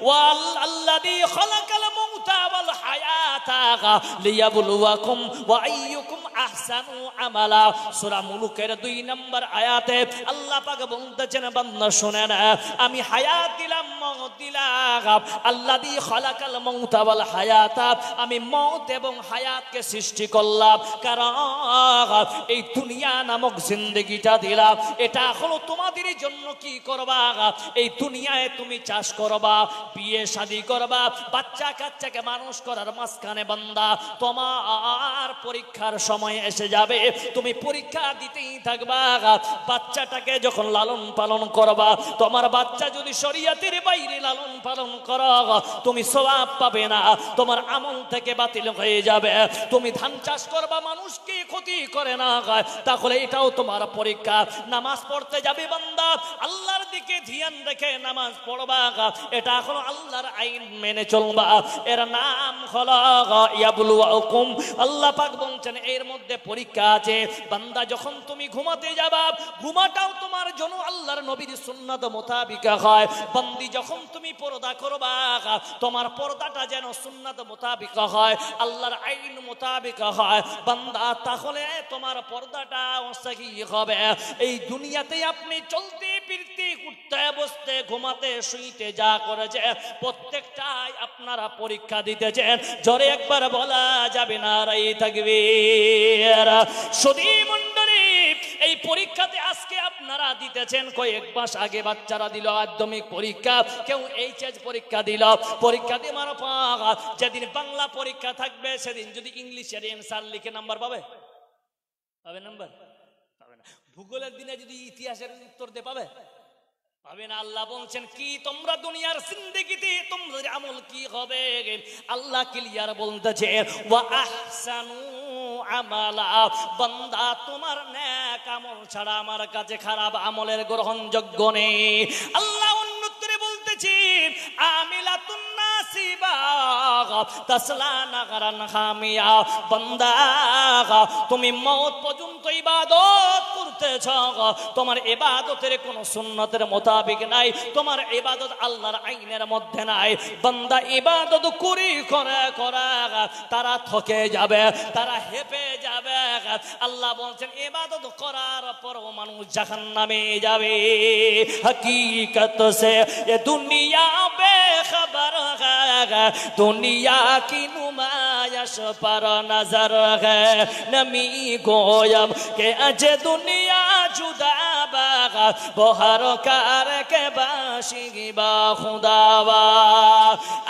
[SPEAKER 1] ওয়াল্লাযী খালাকাল মাউতা ওয়াল হায়াতা লিয়াবলুয়াকুম ওয়া আইয়ুকুম আহসানু আমালা। সূরা মুলুকের 2 নম্বর আয়াতে আল্লাহ পাক বলতেছেন, বান্দা শুনে না, আমি হায়াত দিলাম, মওত দিলাম। আল্লাযী খালাকাল মাউতা ওয়াল হায়াতা, আমি মওত এবং হায়াতকে সৃষ্টি করলাম, কারণ এই দুনিয়া নামক জিন্দেগিটা দিলাম, এটা হলো তোমাদের জন্য কি করবা। এই দুনিয়ায় তুমি চাষ করবা, বিয়ে শাদী করবা, বাচ্চা কাচ্চাকে মানুষ করার মাঝখানে বান্দা তোমার পরীক্ষার সময় এসে যাবে, তুমি পরীক্ষা দিতেই থাকবা। বাচ্চাটাকে যখন লালন পালন করবা, তোমার বাচ্চা যদি শরীয়তের বাইরে লালন পালন করো, তুমি সওয়াব পাবে না, তোমার আমল থেকে বাতিল হয়ে যাবে। তুমি ধান চাষ করবা, মানুষকে ক্ষতি করে না, তাহলে এটাও তোমার পরীক্ষা। নামাজ পড়তে যাবে বান্দা, আল্লাহর দিকে ধ্যান রেখে নামাজ পড়বা, এটা হলো আল্লাহর আইন মেনে চলবা, এর নাম হলো ইয়াবলুয়াকুম। আল্লাহ পাক বলছেন এর মধ্যে পরীক্ষা আছে। বান্দা যখন তুমি ঘুমাতে যাবা, ঘুমাটাও তোমার জন্য আল্লাহর নবীর সুন্নাত মোতাবিক হয়। বান্দি যখন তুমি পর্দা করবা, তোমার পর্দাটা যেন সুন্নাত মোতাবিক হয়, আল্লাহর আইন মোতাবিক হয় বান্দা, তাহলে তোমার পর্দাটা সহি হবে। এই দুনিয়াতে আপনি চলতে ফিরতে জিন্দিগিতে উঠতে বসতে ঘুমাতে শুইতে যা করেছে প্রত্যেকটাই আপনারা পরীক্ষা দিতেছেন, জোরে একবার বলা যাবে না রাই তাকবীর। সুধী মণ্ডলী, এই পরীক্ষাতে আজকে আপনারা দিতেছেন, কয়েক মাস আগে বাচ্চারা দিল মাধ্যমিক পরীক্ষা, কেউ এইচএস পরীক্ষা দিল, পরীক্ষা দিয়ে মারো পাক, যেদিন বাংলা পরীক্ষা থাকবে সেদিন যদি ইংলিশের অ্যানসার লিখে নাম্বার পাবে? পাবে নাম্বার? পাবে না। ভূগোলের দিনে যদি ইতিহাসের উত্তর দিয়ে পাবে? পাবে না। আল্লাহ বলছেন কি, তোমরা দুনিয়ার জিন্দেগিতে তোমাদের আমল কি হবে? আল্লাহ ক্লিয়ার বলতেছে, ওয়া আহসানু আমালা, বান্দা তোমার নেক আমল ছাড়া আমার কাছে খারাপ আমলের গ্রহণযোগ্য নেই। আল্লাহ অন্যত্রে বলতেছে, আমিলাতুন নাসিবা তাসলা নাগারান হামিয়া, বান্দা তুমি মওত পর্যন্ত ইবাদত করতেছ, তোমার ইবাদতের কোনো সুন্নতের মোতাবেক নাই, তোমার ইবাদত আল্লাহর আইনের মধ্যে নাই। বান্দা ইবাদত করি করে করে তারা থকে যাবে, তারা হেপে যাবে। আল্লাহ বলছেন ইবাদত করার পরও মানুষ জাহান্নামে যাবে। হकीकत से ये दुनिया बेखबर है, दुनिया की नुमाइश पर नजर है, नमी गोयम के अजे दुनिया जुदा बागा बहर कार के बाशी बा खुदावा।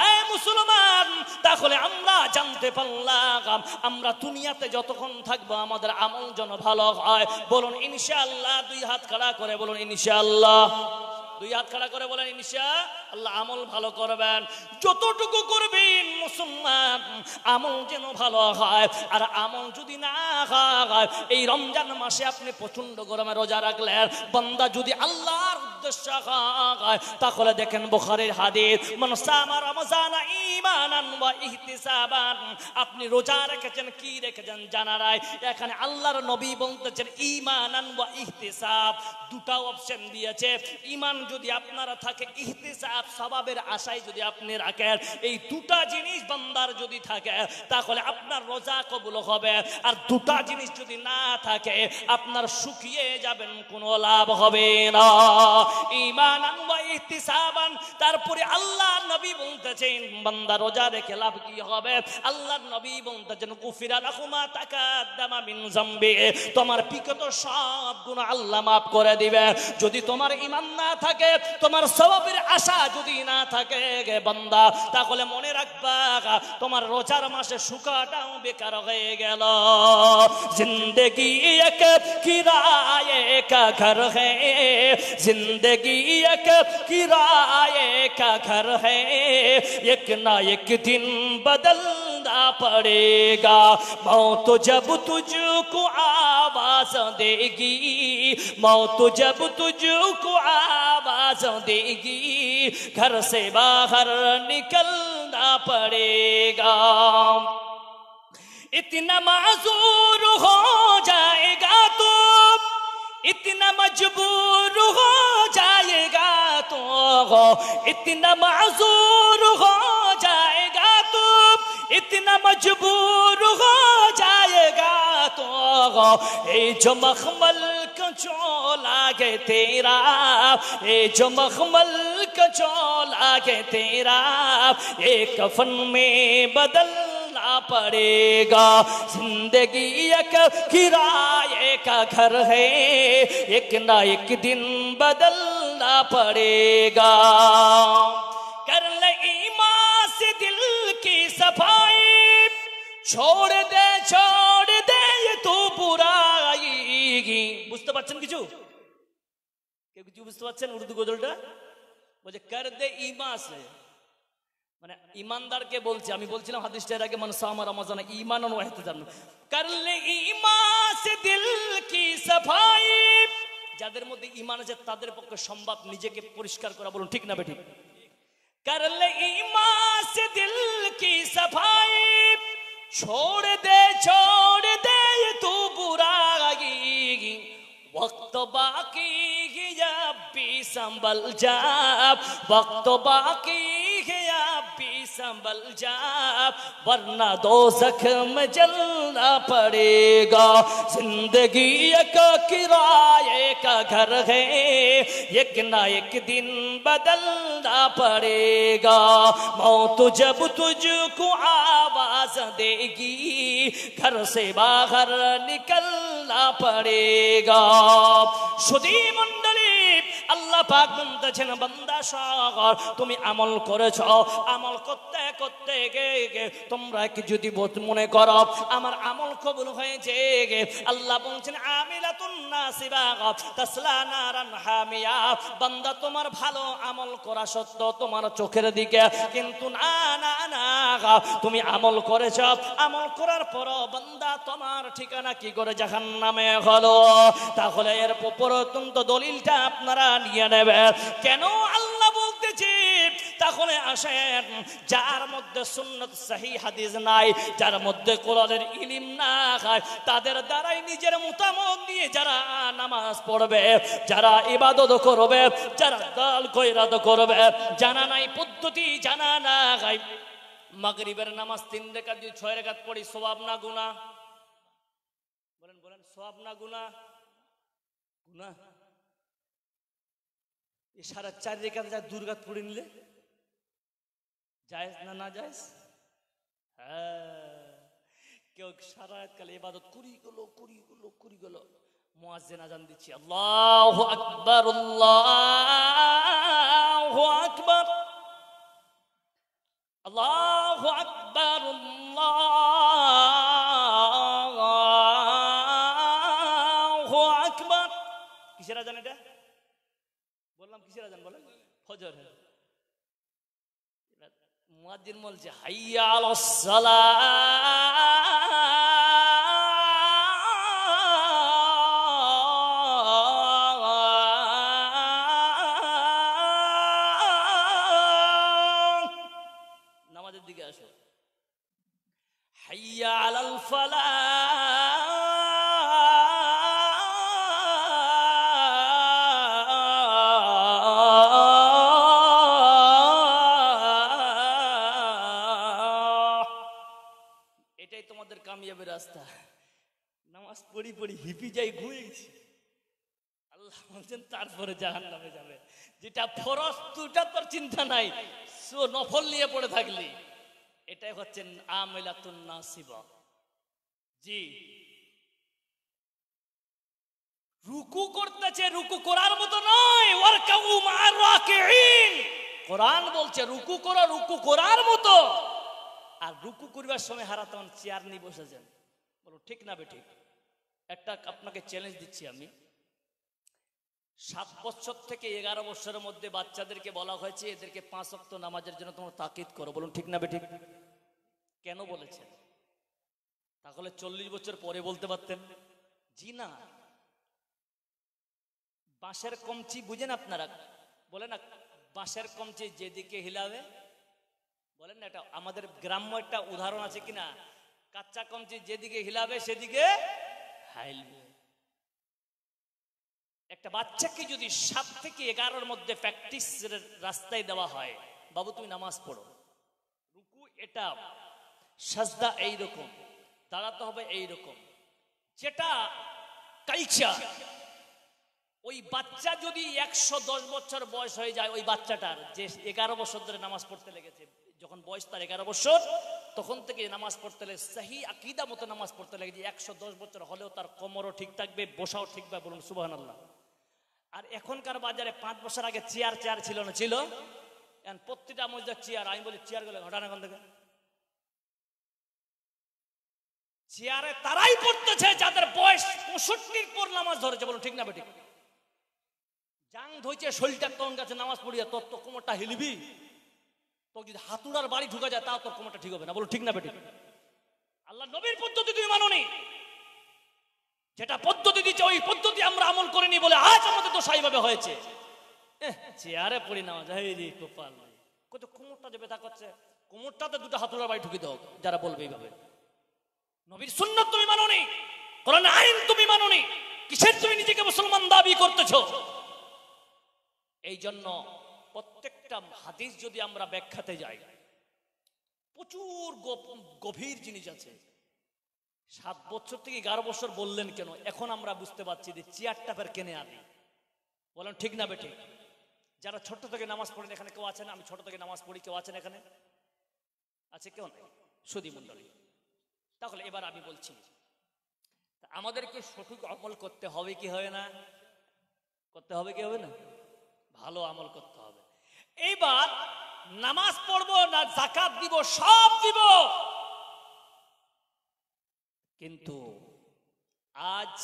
[SPEAKER 1] ऐ मुसलमान, তাহলে আমরা জানতে পারলাম আমরা দুনিয়াতে যতক্ষণ থাকবো আমাদের আমল যেন ভালো হয়। বলুন ইনশাআল্লাহ, দুই হাত খাড়া করে বলুন ইনশাআল্লাহ, দুই হাত খাড়া করে বলেন ইনশাআল্লাহ আমল ভালো করবেন। যতটুকু করবেন মুসলমান আমল যেন ভালো হয়। আর আমল যদি না হয়, এই রমজান মাসে আপনি প্রচন্ড গরমে রোজা রাখলেন, বান্দা যদি আল্লাহর উদ্দেশ্য হয় তাহলে দেখেন বুখারীর হাদিস, মান সামা রমজান ঈমানান ওয়া ইহতিসাবান, আপনি রোজা রেখেছেন কি রেখেছেন জানা নাই, এখানে আল্লাহর নবী বলতেছেন ঈমানান ওয়া ইহতিসাব, দুটো অপশন দিয়েছে। ঈমান যদি আপনারা থাকে, ইহতিসাব সওয়াবের আশায় যদি আপনি রাখেন, এই দুটা জিনিস বান্দার যদি থাকে তাহলে আপনার রোজা কবুল হবে। আর দুটা জিনিস যদি না থাকে আপনার শুকিয়ে যাবেন, কোনো লাভ হবে না। ঈমানান ওয়া ইহতিসাবান, তারপরে আল্লাহ নবী বলতেছেন বান্দা রোজা রেখে লাভ কি হবে? আল্লাহ নবী বলতেছেন গুফিরা লাহু মা তাকাদ্দামা মিন যামবি, তোমার বিগত সব গুনাহ আল্লাহ maaf করে দিবে। যদি তোমার ঈমান না থাকে, তোমার সওয়াবের আশা যদি না থাকে বান্দা, তাহলে মনে রাখবা তোমার রোজার মাসে শুকাটাও বেকার হয়ে গেল। জিন্দেগি এক কিরায়ে কা ঘর হ্যায়, জিন্দেগি এক কিরায়ে কা ঘর হ্যায়, এক না এক দিন बदलना पड़ेगा, मौत जब तुझको आवाज देगी, मौत जब तुझको आवाज देगी, घर से बाहर निकलना पड़ेगा। इतना माजूर हो जाएगा तो, इतना मजबूर हो जाएगा तो, इतना माजूर हो जाएगा तो, इतना मजबूर हो जाएगा तो, ये जो मखमल का चोला है तेरा, ये जो मखमल का चोला है तेरा, ये कफन में बदलना पड़ेगा। जिंदगी एक किराए का घर है, एक ना एक दिन बदलना पड़ेगा। कर ले ईमान से दिल की सफाई, छोड़ दे ये तू बुराई। বুঝতে পারছেন কিছু? কেউ কিছু বুঝতে পারছেন উর্দু গজলটা? বলছে কর দে ঈমান সে, মানে ইমানদারকে বলছে। আমি বলছিলাম হাদিসটার আগে, মান সামা রমজান ঈমানান ওয়া ইহতিসাবান, কর লে ঈমান সে দিল কি সাফাই, যাদের মধ্যে ঈমান আছে তাদের পক্ষে সম্ভব নিজেকে পরিষ্কার করা। বলুন ঠিক না বেঠিক? कर ले ईमान से दिल की सफाई, छोड़ दे ये तू बुराई, वक्त बाकी है अब भी संभल जा, वक्त बाकी है अब भी संभल संभल जा वरना दोज़ख में जलना पड़ेगा। जिंदगी एक किराए का घर है, एक ना एक दिन बदलना पड़ेगा। मौत जब तुझको आवाज देगी घर से बाहर निकलना पड़ेगा। सुधी मंडली আল্লাহ পাক বলতেছেন বান্দা সাগর তুমি আমল করেছো, আমল করতে করতে গে তোমরা কি যদি মনে করো আমার আমল কবুল হয়েছে, আল্লাহ বলছেন আমিলাতুন নাসিবা তাসলা নারান হামিয়া। বান্দা তোমার ভালো আমল করা সত্ত্বেও তোমার চোখের দিকে কিন্তু না না না তুমি আমল করেছো, আমল করার পরও বান্দা তোমার ঠিকানা কি করে জাহান্নামে হলো। তাহলে এর প্রত্যন্ত দলিলটা আপনারা নিয়ে নেবে। কেন আল্লাহ বলতেছে? তাহলে আসেন, যার মধ্যে সুন্নাত সহিহ হাদিস নাই, যার মধ্যে কোরআনের ইলম না হয়, তাদের দ্বারাই নিজের মতামত নিয়ে যারা নামাজ পড়বে, যারা ইবাদত করবে, যারা দাল খয়রাত করবে, জানা নাই পদ্ধতি, জানা না হয়। মাগরিবের নামাজ 3 রাকাত যদি 6 রাকাত পড়ি সওয়াব না গুনাহ? বলেন বলেন, সওয়াব না গুনাহ? গুনাহ। এই 4.5 রাকাত যা 2 রাকাত পড়ে নিলে জায়েজ না না জায়েজ? হ্যাঁ, কেউ সারা রাত কালে ইবাদত করি গেল, মুয়াজ্জিন আযান দিচ্ছে আল্লাহু আকবার আল্লাহু আকবার আল্লাহু আকবার আল্লাহু আকবার। কিসের আযান এটা? বললাম কিসের আযান বলেন? ফজর। মুয়াজ্জিন বলছে হাইয়া আলাস সালাহ, নামাজের দিকে আসো। হাইয়া আলাল ফালাহ, কামিয়াবের রাস্তা। নামাজ পড়ি পড়ি হিপি যাই ঘুরে গেছি, আল্লাহ বলছেন তারপরে জাহান্নামে যাবে। যেটা ফরজ তুটা তোর চিন্তা নাই, নফল নিয়ে পড়ে থাকলি, এটাই হচ্ছে আমিলাতুন নাসিবা। জি, রুকু করতেছে, রুকু করার মতো নয়। ওয়ারকাউ মা'আর রাকিঈন, কোরআন বলছে রুকু করো, রুকু করার মতো। আর রুকু করবার সময় হারাতন চেয়ার নিয়ে বসে যান। বলো ঠিক না বেঠিক? একটা আপনাকে চ্যালেঞ্জ দিচ্ছি আমি। 7 বছর থেকে 11 বছরের মধ্যে বাচ্চাদেরকে বলা হয়েছে এদেরকে 5 ওয়াক্ত নামাজের জন্য তোমরা তাকিদ করো। বলুন ঠিক না বেঠিক? কেন বলেছেন? তাহলে 40 বছর পরে বলতে পারতেন জি না। বাঁশের কমচি বুঝেন আপনারা? বলে না বাঁশের কমচি যেদিকে হিলাবে, বলেন না, এটা আমাদের গ্রাম্য একটা উদাহরণ আছে কিনা? কাঁচা কমচি যেদিকে হিলাবে সেদিকে হাইলবে। একটা বাচ্চাকে যদি 7 থেকে 11-র মধ্যে প্র্যাকটিসের রাস্তায় দেওয়া হয়, বাবু তুমি নামাজ পড়ো, রুকু এটা, সাজদা এইরকম, দাঁড়াতে হবে এইরকম, যেটা কালচার, ওই বাচ্চা যদি 110 বছর বয়স হয়ে যায়, ওই বাচ্চাটার যে 11 বছর ধরে নামাজ পড়তে লেগেছে, যখন বয়স তার 11 বছর, তখন থেকে নামাজ পড়তে লেগে সহি আকীদা মতো নামাজ পড়তে লেগেছে, 110 বছর হলেও তার কোমরও ঠিক থাকবে, বসাও ঠিক থাকবে। বলুন সুবহানাল্লাহ। আর এখনকার বাজারে 5 বছর আগে চেয়ার ছিল না? ছিল। এখন প্রত্যেকটা মসজিদের চেয়ার। আমি বলি চেয়ার গুলো ঘটান এখন থেকে। চেয়ারে তারাই পড়তেছে যাদের বয়স 65-র পর নামাজ ধরেছে। বলুন ঠিক না বেঠিক? জাং ধইছে শরীরটা তোর কাছে নামাজ পড়িয়া তোর তো কোমরটা হিলবি, তোর যদি হাতুড়ার বাড়ি ঢুকা যায় তাও তোর কোমরটা ঠিক হবে না। বলুন ঠিক না বেঠিক? আল্লাহ নবীর পদ্ধতি তুমি মানোনি, যেটা পদ্ধতি দিচ্ছে ওই পদ্ধতি আমরা আমল করিনি বলে আজ আমাদের তো সাইভাবে হয়েছে। চেয়ারে পড়ি নামাজ, এই রে কপাল, কত কোমরটা যে ব্যথা করছে, কোমরটাতে 2টা হাতুড়ার বাড়ি ঢুকে দাও যারা বলবে এইভাবে। নবীর সুন্নাত তুমি মানোনি, কোরআনের আইন তুমি মানোনি, কিসের তুমি নিজেকে মুসলমান দাবি করতেছো? এই জন্য প্রত্যেকটা হাদিস যদি আমরা ব্যাখ্যাতে যাই, প্রচুর গভীর জিনিস আছে। 7 বছর থেকে 11 বছর বললেন কেন? এখন আমরা বুঝতে পারছি যে চেয়ারটা ফের কেনে আনি। বলেন ঠিক না বেঠিক? যারা ছোট থেকে নামাজ পড়েন এখানে কেউ আছেন? আমি ছোট থেকে নামাজ পড়ি, কেউ আছেন এখানে? আছে কেউ? নাই। সুধী মণ্ডলী, তাহলে এবার আমি বলছি, আমাদেরকে সঠিক আমল করতে হবে কি হবে না? করতে হবে কি হবে না? ভালো আমল করতে হবে। এইবার নামাজ পড়বো না যাকাত দিব, সব দিব, কিন্তু আজ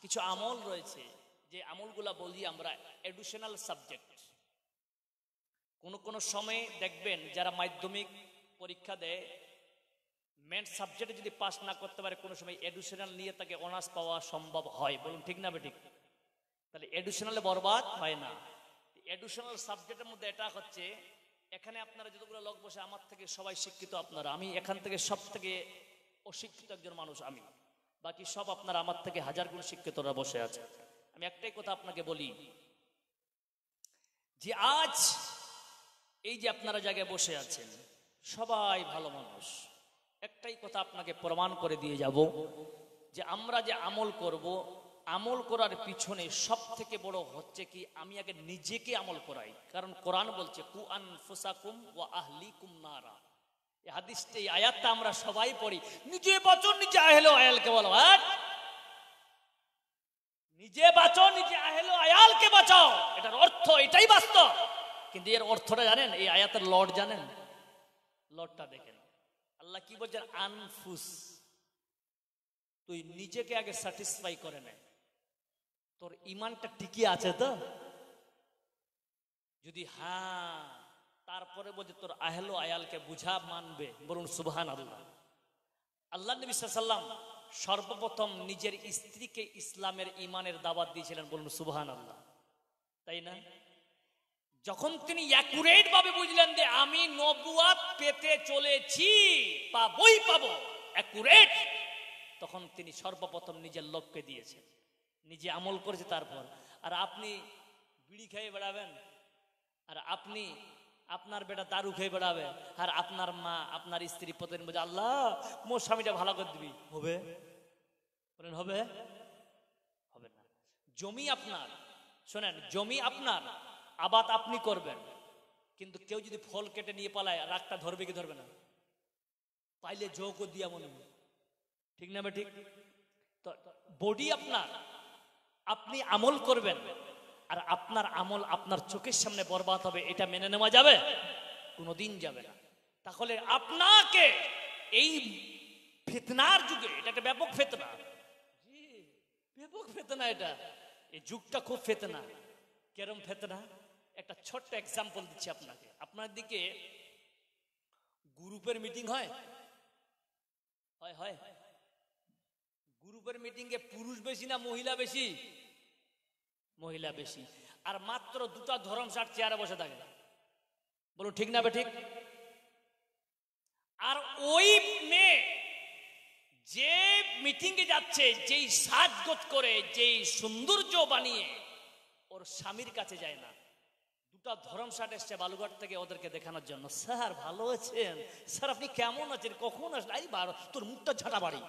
[SPEAKER 1] কিছু আমল রয়েছে যে আমলগুলা বলি আমরা এডুকেশনাল সাবজেক্ট। কোন সময়ে দেখবেন যারা মাধ্যমিক পরীক্ষা দেয়, মেন সাবজেক্টে যদি পাস না করতে পারে, কোনো সময় এডুকেশনাল নিয়ে তাকে অনার্স পাওয়া সম্ভব হয়। বলুন ঠিক না বেঠিক? তাহলে এডুকেশনালে বরবাদ হয় না। এডুকেশনাল সাবজেক্টের মধ্যে এটা হচ্ছে, এখানে আপনারা যতগুলো লোক বসে, আমার থেকে সবাই শিক্ষিত আপনারা, আমি এখান থেকে সব থেকে অশিক্ষিত একজন মানুষ আমি, বাকি সব আপনারা আমার থেকে 1000 গুণ শিক্ষিতরা বসে আছে। আমি একটাই কথা আপনাকে বলি যে আজ এই যে আপনারা জায়গায় বসে আছেন সবাই ভালো মানুষ। একটাই কথা আপনাকে প্রমাণ করে দিয়ে যাব যে আমরা যে আমল করব, আমল করার পিছনে সব থেকে বড় হচ্ছে কি, আমি আগে নিজেকে আমল করাই। কারণ কোরআন বলছে কু আনফুসাকুম ওয়া আহলিকুম নারা। এই হাদিসটা, এই আয়াতটা আমরা সবাই পড়ি, নিজে বাঁচো নিজে আহলো আয়ালকে বলো। নিজে বাঁচো নিজে আহলো আয়ালকে বাঁচাও, এটার অর্থ এটাই বাস্তব। কিন্তু এর অর্থটা জানেন? এই আয়াতের লর্ড জানেন? লর্ডটা দেখেন, আল্লাহ কি বলছেন? আনফুস, তুই নিজেকে আগে স্যাটিসফাই করে নে, তোর ইমানটা টিকে আছে তো? যদি হ্যাঁ, তারপরে বলছে তোর আহলো আয়ালকে বুঝা মানবে। বলুন সুবহানাল্লাহ। আল্লাহ নবী সাল্লাল্লাহু আলাইহি ওয়াসাল্লাম সর্বপ্রথম নিজের স্ত্রীকে ইসলামের ইমানের দাওয়াত দিয়েছিলেন। বলুন সুবহানাল্লাহ, তাই না? যখন তিনি অ্যাকুরেট ভাবে বুঝলেন যে আমি নবুয়াত পেতে চলেছি, পাবই পাবো অ্যাকুরেট, তখন তিনি সর্বপ্রথম নিজের লোককে দিয়েছেন, নিজে আমল করেছে। তারপর আর আপনি বিড়ি খেয়ে বেড়াবেন, আর আপনি আপনার বেটা দারু খেয়ে বেড়াবে, আর আপনার মা আপনার স্ত্রী প্রতিদিন বলছে আল্লাহ মোর স্বামীটা ভালো করে দিবি, হবে? বলেন হবে? হবে না। জমি আপনার, শোনেন, জমি আপনার, আবাদ আপনি করবেন, কিন্তু কেউ যদি ফল কেটে নিয়ে পালায়, রাগটা ধরবে কি ধরবে না? পাইলে যোগও দিয়া মনে হয়, ঠিক না ঠিক? তো বডি আপনার, আপনি আমল করবেন, আর আপনার আমল আপনার চোখের সামনে বরবাদ হবে, এটা মেনে নেওয়া যাবে? কোনোদিন যাবে না। তাহলে আপনাকে এই ফিতনার যুগে, এটা একটা ব্যাপক ফিতনা, জি ব্যাপক ফিতনা, এটা এই যুগটা খুব ফিতনা। কেরম ফিতনা? একটা ছোট্ট এক্সাম্পল দিচ্ছি আপনাকে। আপনার দিকে গ্রুপের মিটিং হয়? হয় হয়? গ্রুপের মিটিং এ পুরুষ বেশি না মহিলা বেশি? মহিলা বেশি। আর মাত্র 2টা ধর্মসাট চেয়ারে বসে থাকে। বলুন ঠিক না ঠিক? আর ওই মেয়ে যে মিটিং এ যাচ্ছে, যেই সাজগোজ করে, যেই সৌন্দর্য বানিয়ে, ওর স্বামীর কাছে যায় না। 2টা ধর্মসাট এসছে বালুঘাট থেকে ওদেরকে দেখানোর জন্য, স্যার ভালো আছেন, স্যার আপনি কেমন আছেন, কখন আসলে, এই তোর মুখটা ঝাঁটা বাড়ি।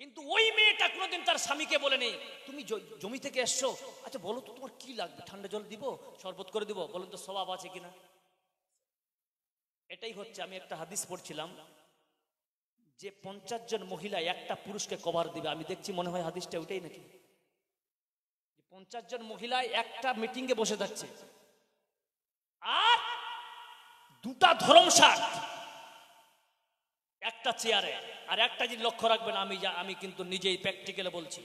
[SPEAKER 1] কিন্তু ওই মেয়েটা কোনোদিন তার স্বামীকে বলে নেই তুমি জমি থেকে এসছো, আচ্ছা বলো তো তোমার কি লাগবে, ঠান্ডা জল দিব, শরবত করে দিব, বলুন তো স্বভাব আছে কিনা? এটাই হচ্ছে, আমি একটা হাদিস পড়ছিলাম যে 50 জন মহিলা একটা পুরুষকে কভার দিবে। আমি দেখছি মনে হয় হাদিসটা ওইটাই নাকি, 50 জন মহিলা একটা মিটিং এ বসে থাকছে, আর 2টা ধর্মসাট একটা চেয়ারে। আর একটা জিনিস লক্ষ্য রাখবেন, আমি কিন্তু নিজেই প্র্যাকটিক্যালে বলছি,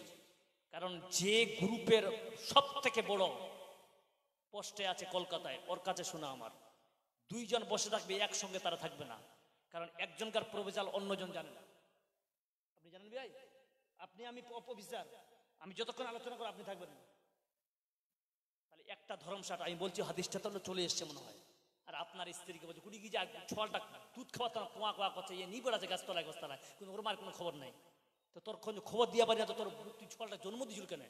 [SPEAKER 1] কারণ যে গ্রুপের সব থেকে বড় পোস্টে আছে কলকাতায়, ওর কাছে শোনা আমার, 2 জন বসে থাকবে, একসঙ্গে তারা থাকবে না, কারণ একজনকার প্রপোজাল অন্যজন জানে না। আপনি জানেন ভাই? আপনি আমি অফিসার, আমি যতক্ষণ আলোচনা করব আপনি থাকবেন না। তাহলে একটা ধর্মসাট, আমি বলছি হাদিসটা তো চলে এসছে মনে হয়। আর আপনার স্ত্রীকে বলছে কুড়ি কি যা ছলটা দুধ খাওয়াতে না, কোয়া কোয়া করছে, ইয়ে নিয়ে আছে গাছতলায় গাছতলায়, কিন্তু ওর মার কোনো খবর নাই। তো তোর খবর দিয়া পারি না, তো তোর তুই ছলটা জন্ম দিয়েছিল কেন?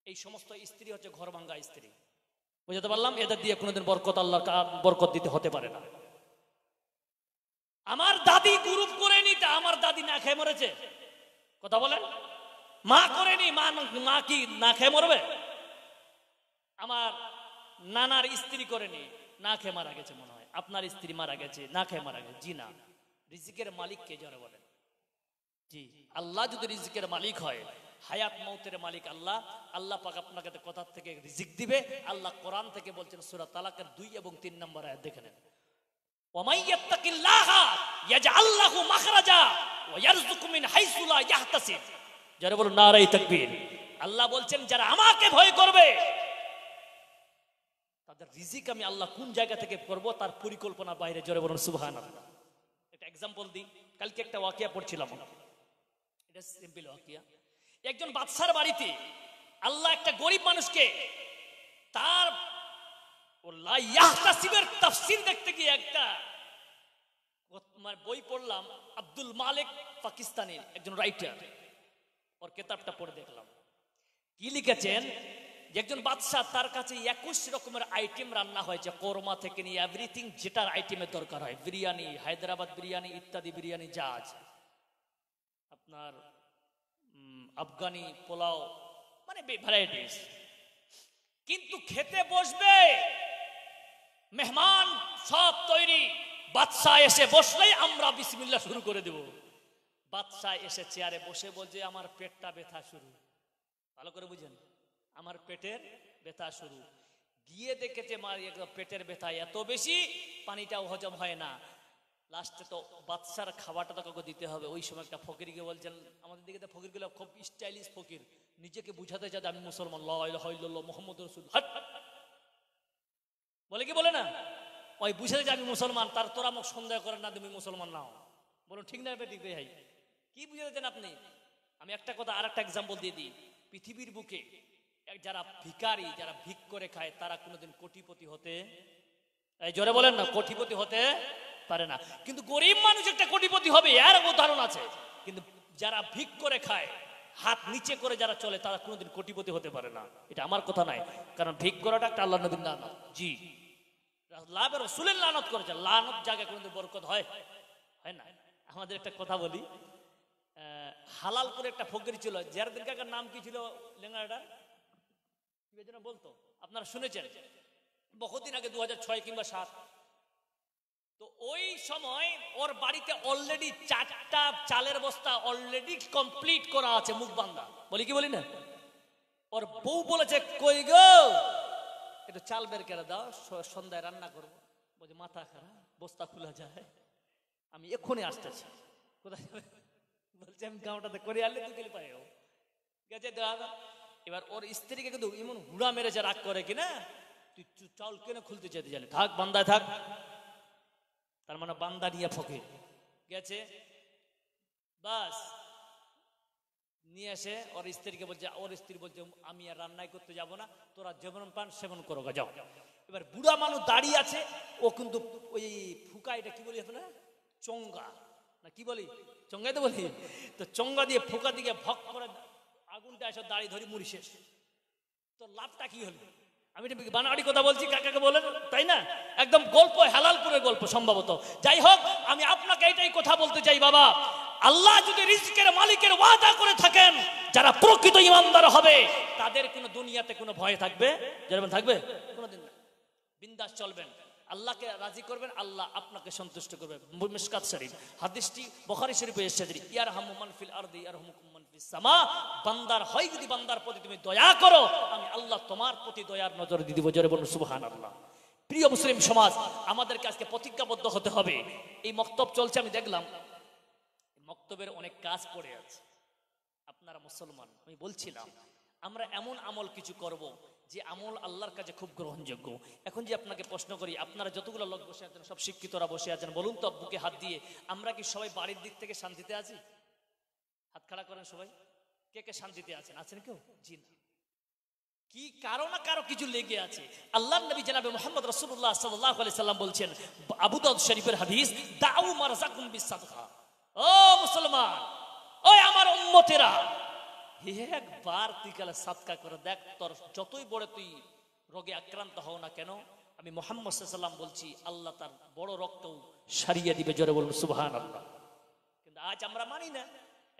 [SPEAKER 1] এই সমস্ত স্ত্রী হচ্ছে ঘর ভাঙ্গা স্ত্রী। বুঝতে পারলাম? এদের দিয়ে কোনোদিন বরকত, আল্লাহর বরকত দিতে হতে পারে না। আমার দাদি গ্রুপ করে নি, তা আমার দাদি না খেয়ে মরেছে? কথা বলেন। মা করেনি, মা কি না খেয়ে মরবে? আমার নানার স্ত্রী করেনি, না খেয়ে মারা গেছে মনে হয়। আপনার স্ত্রী মারা গেছে, না খেয়ে মারা গেছে? জি না। রিজিকের মালিক কে যারা বলেন? জি, আল্লাহ যদি রিজিকের মালিক হয়, হায়াত মৌতের মালিক আল্লাহ, আল্লাহ পাক আপনাকে কথা থেকে রিজিক দিবে। আল্লাহ কোরআন থেকে বলছেন সূরা তালাকের 2 এবং 3 নম্বর আয়াত দেখে নেন। ওয়ামাই ইয়াত্তাকিল্লাহা ইয়াজআল লাহু মাখরাজা ওয়া ইয়ারযুকু মিন হাইসু লা ইয়াহতাসিব। যারা বলেন নারায়ে তাকবীর। আল্লাহ বলছেন যারা আমাকে ভয় করবে তাদের রিজিক আমি আল্লাহ কোন জায়গা থেকে করব তার পরিকল্পনা বাইরে। জোরে বলুন সুবহানাল্লাহ। একটা এক্সাম্পল দিই। কালকে একটা ওয়াকিয়া পড়ছিলাম, এটা সিম্পল ওয়াকিয়া। একজন বাদশার বাড়িতে আল্লাহ একটা গরিব মানুষকে তার লা ইয়াহতাসিবের তাফসীর দেখতে গিয়ে একটা বই পড়লাম, আব্দুল মালিক পাকিস্তানি একজন রাইটার, ওর কিতাবটা পড়ে দেখলাম। কি লিখেছেন যে একজন বাদশা, তার কাছে 21 রকমের আইটেম রান্না হয়েছে, কোরমা থেকে নিয়ে এভরিথিং যেটার আইটেমের দরকার হয়, বিরিয়ানি, হায়দ্রাবাদ বিরিয়ানি ইত্যাদি বিরিয়ানি যা আছে, আপনার আফগানি পোলাও, মানে ভ্যারাইটিস। কিন্তু খেতে বসবে, মেহমান সব তৈরি, বাদশা এসে বসলেই আমরা বিসমিল্লাহ শুরু করে দেব। বাদশা এসে চেয়ারে বসে বলছে আমার পেটটা ব্যথা শুরু। ভালো করে বুঝেন, আমার পেটের ব্যথা শুরু। গিয়ে দেখেছে মার পেটের ব্যথা এত বেশি পানিটাও হজম হয় না। লাস্টে তো বাদশার খাবারটা তো কাউকে দিতে হবে। ওই সময় একটা ফকিরকে বলছেন, আমাদের দিকে তো ফকিরগুলো খুব স্টাইলিশ ফকির, নিজেকে বুঝাতে চায় আমি মুসলমান, লা ইলাহা ইল্লাল্লাহ মুহাম্মাদুর রাসূলুল্লাহ বলে, কি বলে না, ওই বুঝাতে চায় আমি মুসলমান, তার তোরা আমাকে সন্দেহ করেন না তুমি মুসলমান নাও। বলুন ঠিক না ঠিক ভাই? কি বুঝাতে চান আপনি? আমি একটা কথা আর একটা এক্সাম্পল দিয়ে দিই। পৃথিবীর বুকে যারা ভিখারি, যারা ভিক করে খায়, তারা কোনোদিন কোটিপতি হতে, এই জোরে বলেন না, কোটিপতি হতে পারে না। কিন্তু গরিব মানুষ একটা কোটিপতি হবে এর উদাহরণ আছে। কিন্তু যারা ভিক করে খায়, হাত নিচে করে যারা চলে, তারা কোনোদিন কোটিপতি হতে পারে না। এটা আমার কথা নয়, কারণ ভিক করাটা একটা আল্লাহর নবীর লানত। জি, লাভের রাসূলের লানত করেছে, লানত জায়গায় কোনোদিন বরকত হয় না। আমাদের একটা কথা বলি, হালালপুরে একটা ফকির ছিল, জারদিন কাকার নাম কি ছিল লেঙ্গাটা কি যেন বলতো, আপনারা শুনেছেন বহুদিন আগে, 2006 কিংবা 7। তো ওই সময় ওর বাড়িতে অলরেডি 4টা চালের বস্তা অলরেডি কমপ্লিট করা আছে, মুখ বান্দা বলি, কি বলি না। ওর বউ বলেছে কই গো একটু চাল বের করে দাও, সন্ধ্যায় রান্না করবো। বলছে মাথা খারাপ, বস্তা খোলা যায়, আমি এক্ষুনি আসতেছি। কোথায় যাবে? বলছে আমি গাঁওটাতে করে আনলে 2 কিলো পাই গেছে। এবার ওর স্ত্রীকে কিন্তু এমন হুড়া মেরেছে, রাগ করে কিনা, তুই চাউল কেন খুলতে চাইতে জানি, থাক বান্দায় থাক। তার মানে বান্দা নিয়ে ফকির গেছে, বাস নিয়ে এসে ওর স্ত্রীকে বলছে, ওর স্ত্রী বলছে আমি আর রান্নাই করতে যাব না, তোরা যেমন পান সেমন করো যাও। এবার বুড়া মানুষ দাঁড়িয়ে আছে, ও কিন্তু ওই ফুকা, এটা কি বলি আপনারা, চঙ্গা না কি বলি, চঙ্গাই তো বলি, তো চঙ্গা দিয়ে ফুকা দিকে ভক করে আগুনটা এসে দাঁড়িয়ে ধরি, মুড়ি শেষ। তো লাভটা কি হলো? আমি বানাড়ি কথা বলছি, কাকাকে বলেন, তাই না? একদম গল্প, হালালপুরের গল্প সম্ভবত। যাই হোক, আমি আপনাকে এটাই কথা বলতে চাই, বাবা, আল্লাহ যদি রিজকের মালিকের ওয়াদা করে থাকেন, যারা প্রকৃত ইমানদার হবে তাদের কোনো দুনিয়াতে কোনো ভয় থাকবে? যেমন থাকবে কোনোদিন না, বিন্দাস চলবেন, আল্লাহকে রাজি করবেন, আল্লাহ আপনাকে সন্তুষ্ট করবে। মিশকাত শরীফ হাদিসটি বুখারী শরীফে এসেছে, ইয়ারহামু মান ফিল আরদি ইয়ারহামুকুম মান ফিস সামা। বান্দার হয় যদি বান্দার প্রতি তুমি দয়া করো, আমি আল্লাহ তোমার প্রতি দয়ার নজর দিয়ে দিব। জোরে বলুন সুবহানাল্লাহ। প্রিয় মুসলিম সমাজ, আমাদেরকে আজকে প্রতিজ্ঞাবদ্ধ হতে হবে। এই মক্তব চলছে, আমি দেখলাম মক্তবের অনেক কাজ পড়ে আছে। আপনারা মুসলমান, আমি বলছিলাম আমরা এমন আমল কিছু করব যে আমল আল্লাহর কাছে খুব গ্রহণযোগ্য। এখন যে আপনাকে প্রশ্ন করি, আপনারা যতগুলো লোক বসে আছেন, সব শিক্ষিতরা বসে আছেন, বলুন তো বুকে হাত দিয়ে, আমরা কি সবাই বাড়ির দিক থেকে শান্তিতে আছি? হাত খাড়া করেন সবাই, কে কে শান্তিতে আছেন? আছেন কেউ? জি না। কি কারো না কারো কিছু লেগে আছে। আল্লাহর নবী জনাবে মুহাম্মদ রাসূলুল্লাহ সাল্লাল্লাহু আলাইহি সাল্লাম বলছেন, আবু দাউদ শরীফের হাদিস, দাউ মারযাকুম বিসাদকা। ও মুসলমান, ওই আমার উম্মতেরা, একবার তুই কালে সাদকা করে দেখ, তোর যতই বড় তুই রোগে আক্রান্ত হও না কেন, আমি মুহাম্মদ সাল্লাল্লাহু আলাইহি ওয়াসাল্লাম বলছি, আল্লাহ তার বড় রক্ত সারিয়ে দিবে, জোরে বলুন সুবহানাল্লাহ। কিন্তু আজ আমরা মানি না।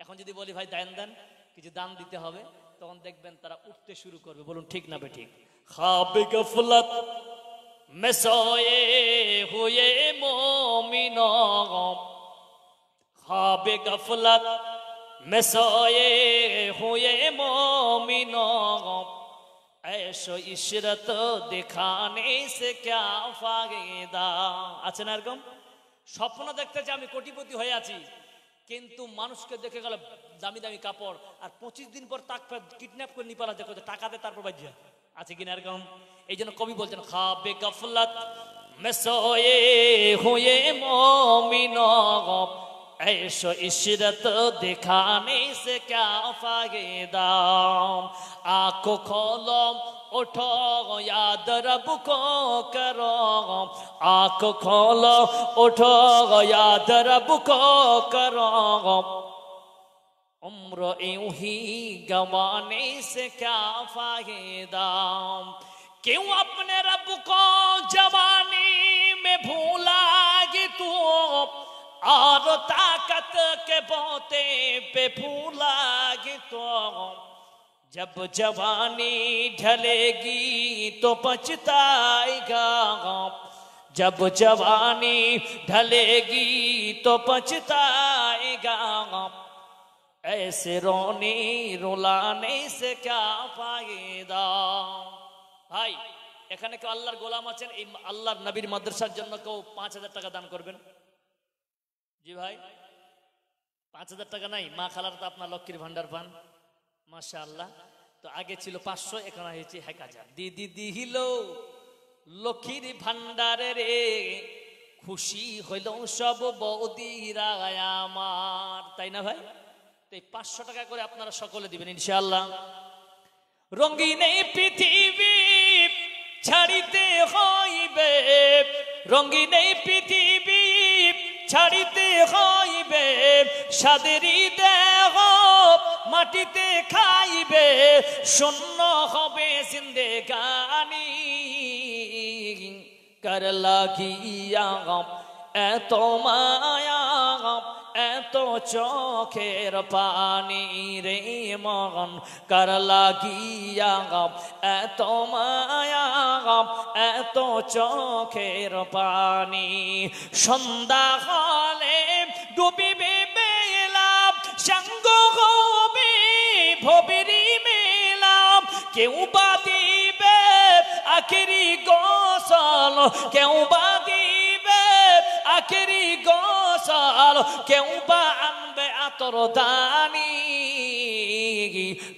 [SPEAKER 1] এখন যদি বলি ভাই দান দেন, কিছু দান দিতে হবে, তখন দেখবেন তারা উঠতে শুরু করবে। বলুন ঠিক না বেঠিক? খাবে গফলত में सोए हुए मोमिनों, ख्वाब गफलत में सोए हुए मोमिनों, ऐशो इशरत दिखाने से क्या फायदा। আছে না এরকম? স্বপ্ন দেখতে যে আমি কোটিপতি হয়ে আছি, কিন্তু মানুষকে দেখে গেল দামি দামি কাপড়, আর 25 দিন পর তাকে কিডন্যাপ করে নিপালা দেখো, টাকা দে তারপর বাজ্যা। আছে কিনা এরকম? এই জন্য কবি বলছেন খাবে গফলত में सोए हुए मोमिनों, ऐशो इशरत दिखाने से क्या फायदा। आंखो खोलो उठो याद रब को करो, आंखो खोलो उठो याद रब को करो, उम्र यूं ही गंवाने से क्या फायदा। क्यों अपने रब को जवानी में भूलागी तू, और ताकत के बोते पे भूलागी तो, जब जवानी ढलेगी तो पछताएगा, जब जवानी ढलेगी तो पछताएगा, ऐसे रोने रुलाने से क्या फायदा। ভাই এখানে কেউ আল্লাহর গোলাম আছেন, এই আল্লাহর নবীর মাদ্রাসার জন্য কেউ 5000 টাকা দান করবেন? জি ভাই, 5000 টাকা নাই? মা খালার তো আপনার লক্ষ্মীর ভান্ডার পান, মাশাআল্লাহ। তো আগে ছিল 500, এখন হয়েছে 1000। দিদি দিহিল লক্ষ্মীর ভান্ডারে রে, খুশি হইল সব বৌদিরা আমার, তাই না ভাই? তো এই 500 টাকা করে আপনারা সকলে দিবেন ইনশাআল্লাহ। রঙিন এই পৃথিবী ছাড়িতে হইবে, রঙিন এই পৃথিবী ছাড়িতে হইবে, সাদেরই দেহ মাটিতে খাইবে, শূন্য হবে জিন্দেগানি, কার লাগিয়া এত মায়া এত চোখের পানি রে মন, কার লাগিয়া এত মায়া এত চোখের পানি। সন্ধ্যা হলে ডুবিবে বেলা, সঙ্গ হবে ভবিরি মেলা, কেউ বা দিবে আখেরি গোসল, কেউ বা দিবে আখেরি গোসল, কেউ বা আনবে আতর দানি,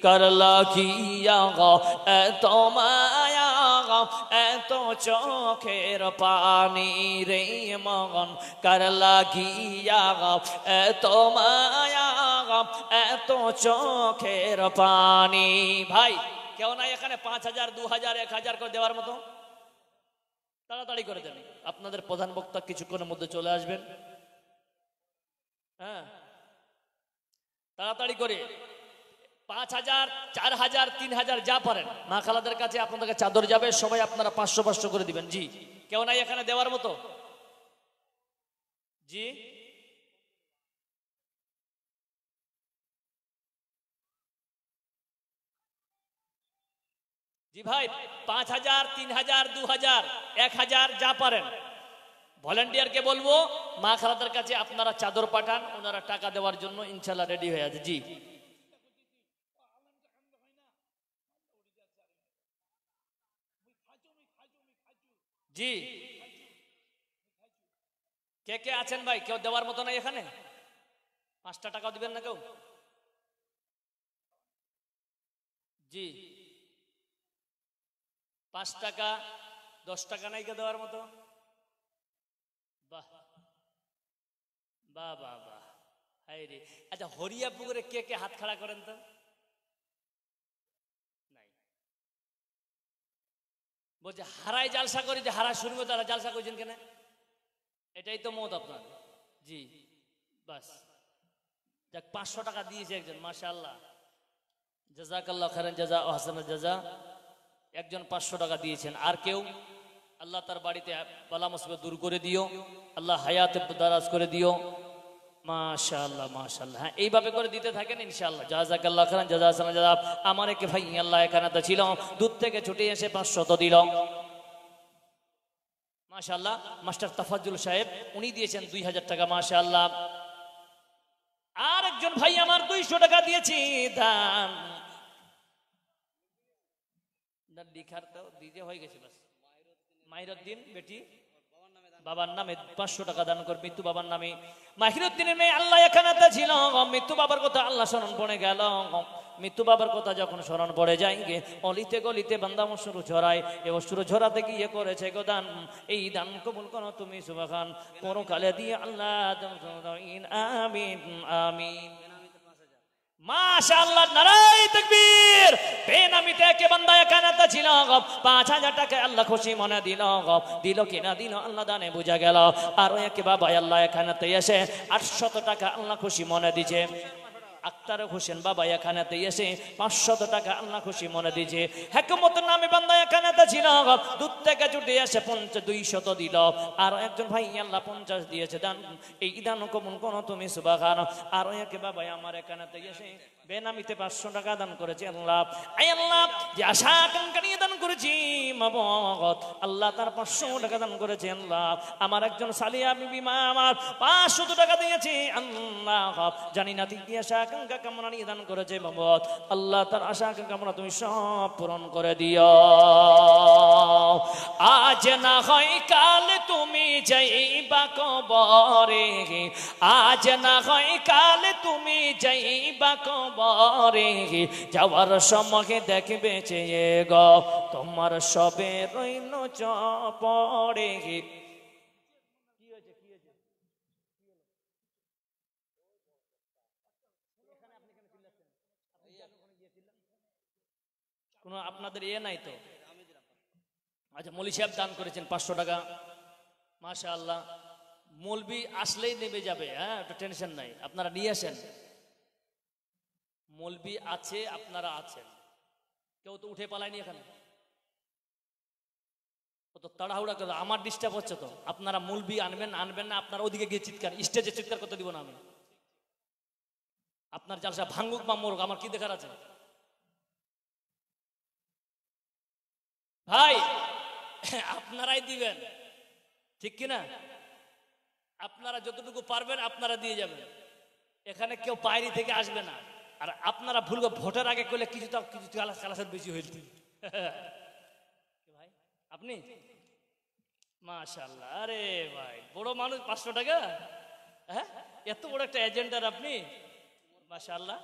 [SPEAKER 1] কার লাগিয়া এত মায়া এত চোখের পানি রে মন, কার লাগিয়া এত মায়া এত চোখের পানি। ভাই কেউ নাই এখানে 5000 2000 1000 করে দেওয়ার মতো? তাড়াতাড়ি করে দেন, আপনাদের প্রধান বক্তা কিছুক্ষণের মধ্যে চলে আসবেন। হ্যাঁ তাড়াতাড়ি করে 5000 4000 3000 যা পারেন, মা খালাদের কাছে আপনাদের চাদর যাবে, সবাই আপনারা 500 500 করে দিবেন। জি কেউ নাই এখানে দেওয়ার মতো? জি জি ভাই 5000 3000 2000 1000 যা পারেন, ভলেন্টিয়ারকে বলবো মা খালাদের কাছে আপনারা চাদর পাঠান, ওনারা টাকা দেওয়ার জন্য ইনশাল্লাহ রেডি হয়ে আছে। জি জি কে কে আছেন ভাই? কেউ দেওয়ার মতো নাই এখানে? 5টা টাকা দিবেন না কেউ? জি 5 টাকা 10 টাকা নাই কে দেওয়ার মতো? বাহ বাহ বাহ বাহ, হাই রে। আচ্ছা হরিয়াপুরে কে কে হাত খাড়া করেন তো? নাই বলছে হারাই জালসা করি, যে হারা শুরু তারা জালসা করছেন কেন? এটাই তো মত আপনার। জি বাস, যাক 500 টাকা দিয়েছে একজন, মাশাআল্লাহ, জাযাকাল্লাহ খাইরান জাযা ও হাসানাত জাযা। একজন 500 টাকা দিয়েছেন। আর কেউ আল্লাহ তার বাড়িতে বালা মুসিবত দূর করে দিও, আল্লাহ হায়াতে দারাজ করে দিও। মাশাআল্লাহ মাশাআল্লাহ। হ্যাঁ, এইভাবে করে দিতে থাকেন ইনশাআল্লাহ। জাযাকাল্লাহ খাইরান জাযাসানা জাযা। আমার এক ভাই আল্লাহ এখানে তো ছিল, দূর থেকে ছুটে এসে 500 দিল। মাশাআল্লাহ। মাস্টার তাফাজ্জুল সাহেব উনি দিয়েছেন 2000 টাকা মাশাআল্লাহ। আর একজন ভাই আমার 200 টাকা দিয়েছি দান। লিখার তো দিতে হয়ে গেছে বাস। মাহিরুদ্দিন বেটি বাবার নামে 500 টাকা দান কর, মৃত্যু বাবার নামে। মাহিরুদ্দিনের মেয়ে আল্লাহ এখানে ছিল, মৃত্যু বাবার কথা আল্লাহ স্মরণ পড়ে গেল। মৃত্যু বাবার কথা যখন স্মরণ পড়ে যায় গে অলিতে গলিতে বান্দা অশ্রু ঝরায়, এ অশ্রু ঝরাতে গিয়ে করেছে গো দান। এই দান কবুল করো তুমি সুবহান, পরকালে দিয়ে আল্লাহ আমিন আমিন। মাশাআল্লাহ, নারায়ে তাকবীর। বেনামিতে কে বান্দা এখানে ছিল, 5000 টাকা আল্লাহ খুশি মনে দিল। দিল কিনা দিল আল্লাহ দানে বুঝা গেল। আর এক বাবা আল্লাহ এখানে এসে 800 টাকা আল্লাহ খুশি মনে দিছে। আক্তার হোসেন বাবা এখানে এসে 500 টাকা আল্লাহ খুশি মনে দিছে। হেকমতের নামে বান্দা এখানে ছিল, দূর থেকে ছুটে এসে 200 দিল। আর একজন ভাই আল্লাহ 50 দিয়েছে দান। এই দান কবুল করো তুমি সুবহান। আর এক বাবা আমার এখানে এসে বেনামিতে 500 টাকা দান করেছে। আল্লাহ আয় আল্লাহ যে আশা আকাঙ্ক্ষা নিয়ে দান করেছি মাবদ, আল্লাহ তার 500 টাকা দান করেছে। আল্লাহ আমার একজন সালিয়া বিবি মা আমার 500 টাকা দিয়েছে। আল্লাহ জানি না কি আশা আকাঙ্ক্ষা কামনা নিয়ে দান করেছে মাবদ, আল্লাহ তার আশা আকাঙ্ক্ষা কামনা তুমি সব পূরণ করে দিও। আজ না হয় কাল তুমি যাইবা কবরে, আজ না হয় কাল তুমি যাইবা কবরে, যাওয়ার সময় দেখবে চেয়ে গো তোমার সবে রইল চপড়ে। কোন আপনাদের ইয়ে নাই তো? আচ্ছা, মৌলী সাহেব দান করেছেন 500 টাকা মাশাআল্লাহ। মৌলবি আসলেই নেমে যাবে, হ্যাঁ, একটু টেনশন নাই, আপনারা নিয়ে আসেন। মৌলবি আছে, আপনারা আছেন, কেউ তো উঠে পালায়নি এখানে। তো তাড়াহুড়া করে আমার ডিস্টার্ব হচ্ছে তো। আপনারা মৌলবি আনবেন আনবেন না, আপনারা ওদিকে গিয়ে চিৎকার, স্টেজে চিৎকার করতে দিব না আমি। আপনার জালসা ভাঙ্গুক বা মরুক, আমার কি দেখার আছে ভাই? আপনারাই দিবেন, ঠিক কিনা? আপনারা যতটুকু পারবেন আপনারা দিয়ে যাবেন, এখানে কেউ বাইরে থেকে আসবে না। আর আপনারা ভুল ভোটের আগে করলে কিছু তো কিছু কালাসার বেশি হইল ভাই। আপনি মাশাআল্লাহ, আরে ভাই বড় মানুষ, 500 টাকা, হ্যাঁ, এত বড় একটা এজেন্ডার আপনি, মাশাআল্লাহ।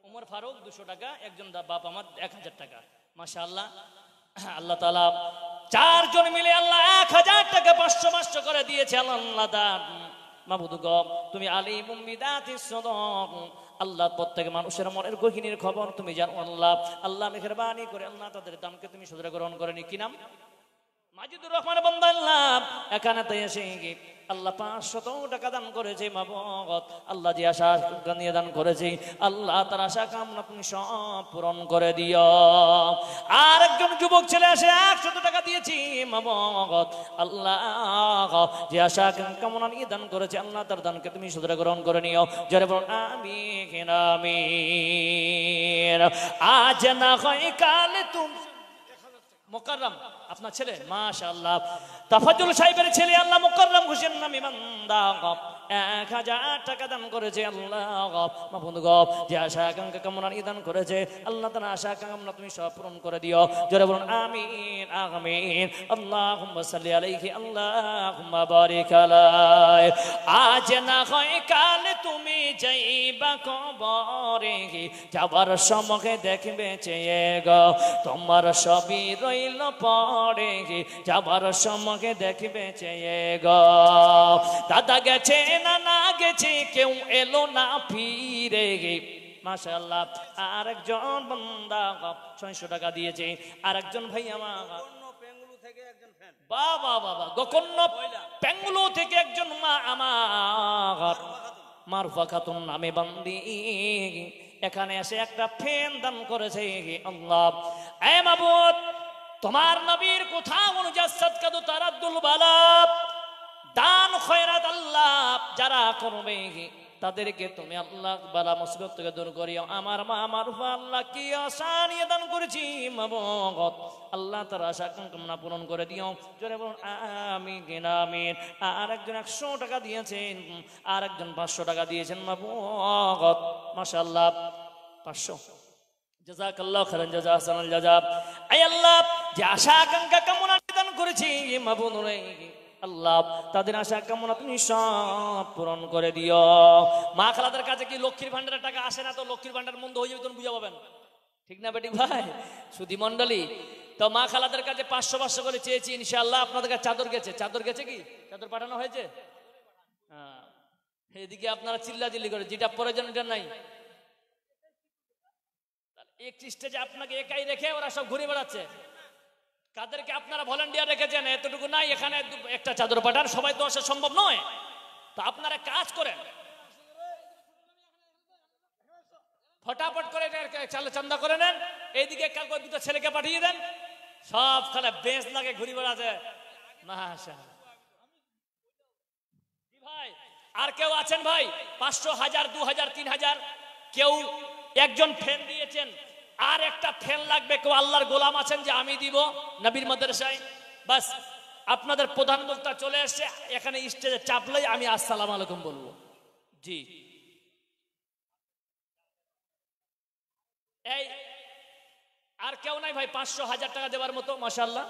[SPEAKER 1] উমর ফারুক 200 টাকা, একজন বাপ আমার 1000 টাকা মাশাআল্লাহ। আল্লাহ তাআলা 4 জন মিলে আল্লাহ 1000 টাকা 500 করে দিয়েছে। আল্লাহ দান মাবুদ গো তুমি আলিমুম বিদাতিস সাদাক, আল্লাহ প্রত্যেক মানুষের মনের গহিনীর খবর তুমি জানো। আল্লাহ আল্লাহ মেহেরবানি করে আল্লাহ তাদের দানকে তুমি সদরে গ্রহণ করে নি। কি নাম? মাজিদুর রহমান বান্দা আল্লাহ এখানে তো এসে আল্লাহ 500 টাকা দান করেছে মাবুদ। আল্লাহ যে আশা নিয়ে দান করেছে আল্লাহ তার আশা কামনা তুমি সব পূরণ করে দিও। আর একজন যুবক ছেলে এসে 100 টাকা দিয়েছি মাবুদ। আল্লাহ যে আশা কামনা নিয়ে দান করেছে আল্লাহ তার দানকে তুমি সদরে গ্রহণ করে নিও। জোরে বলুন আমিন আমিন। আজ না হয় কাল তুমি মোকাররম আপনার ছেলে মাশাআল্লাহ, তাফাজ্জুল সাহেবের ছেলে আল্লাহ মোকাররম হোসেন নামে বান্দা 1000 টাকা দান করেছে। আল্লাহ মাহবুব গো যে আশা আকাঙ্ক্ষা কামনা নিয়ে দান করেছে আল্লাহ তার আশা কামনা তুমি সব পূরণ করে দিও। জোরে বলুন আমিন আমিন। আল্লাহুম্মা সাল্লি আলাইহি আল্লাহুম্মা বারিক আলাই। আজ না হয় কাল তুমি যাইবা কবরে, যাবার সময় দেখবে চেয়ে গো তোমার সবই রইল পড়ে, যাবার সময় দেখবে চেয়ে গো দাদা গেছে না না গেছে কেউ এলো না ফিরে। মাশাআল্লাহ আর একজন বান্দা 600 টাকা দিয়েছে। আর একজন ভাই আমার বাবা বাবা গোকর্ণ পেঙ্গুলো থেকে একজন মা আমার মারুফা খাতুন নামে বান্দি এখানে এসে একটা ফ্যান দান করেছে। আল্লাহ এ মাবুদ তোমার নবীর কোথাও অনুজাসাদ কাদু তারাদ্দুল বালাব, দান খয়রাত আল্লাহ যারা করবে তাদেরকে তুমি আল্লাহ বালা মুসিবত থেকে দূর করিও। আমার মা মারুফা আল্লাহ কি আশা নিয়ে দান করেছি মাবগত, আল্লাহ তার আশা কামনা পূরণ করে দিও। জোরে বলুন আমিন আমিন। আর একজন 100 টাকা দিয়েছেন, আর একজন 500 টাকা দিয়েছেন মাবগত, মাশাআল্লাহ 500। জাযাকাল্লাহু খাইরান জাযা, হাসানাল জাযা। আয় আল্লাহ, যে আশা আকাঙ্ক্ষা কামনা নিদান করেছি মাবুদরে আল্লাহ, তাদের আশা কামনা তুমি সব পূরণ করে দিও। মা খালাদের কাছে কি লক্ষ্মীর ভান্ডারের টাকা আসে না? তো লক্ষ্মীর ভান্ডার মন্দ হয়ে যাবে, তখন বুঝা পাবেন, ঠিক না বেটি ভাই? সুধী মন্ডলী, তো মা খালাদের কাছে 500 করে চেয়েছি, ইনশাআল্লাহ আপনাদের কাছে চাদর গেছে। চাদর গেছে কি? চাদর পাঠানো হয়েছে? হ্যাঁ, এদিকে আপনারা চিল্লাচিল্লি করে, যেটা প্রয়োজন এটা নাই। একটি স্টেজে আপনাকে একাই রেখে ওরা সব ঘুরে বেড়াচ্ছে। কাদেরকে আপনারা ভলান্টিয়ার রেখেছেন এতটুকু নাই, এখানে একটা চাদর পাঠান, সবাই তো আসা সম্ভব নয়। তো আপনারা কাজ করেন, ফটাফট করে চান্দা করে নেন। এইদিকে কালকে 2টা ছেলেকে পাঠিয়ে দেন, সব খালে বেশ লাগে ঘুরে বেড়াচ্ছে। মাশাআল্লাহ ভাই, আর কেউ আছেন ভাই? 500, 1000, 2000, 3000, কেউ একজন ফ্যান দিয়েছেন, আর একটা ফ্যান লাগবে। কেউ আল্লাহর গোলাম আছেন যে আমি দিব নবীর মাদ্রাসায়? বাস, আপনাদের প্রধান বক্তা চলে এসেছে, এখানে স্টেজে চাপলেই আমি আসসালামু আলাইকুম বলবো। জি, এই আর কেউ নাই ভাই 500, 1000 টাকা দেওয়ার মতো? মাশাআল্লাহ।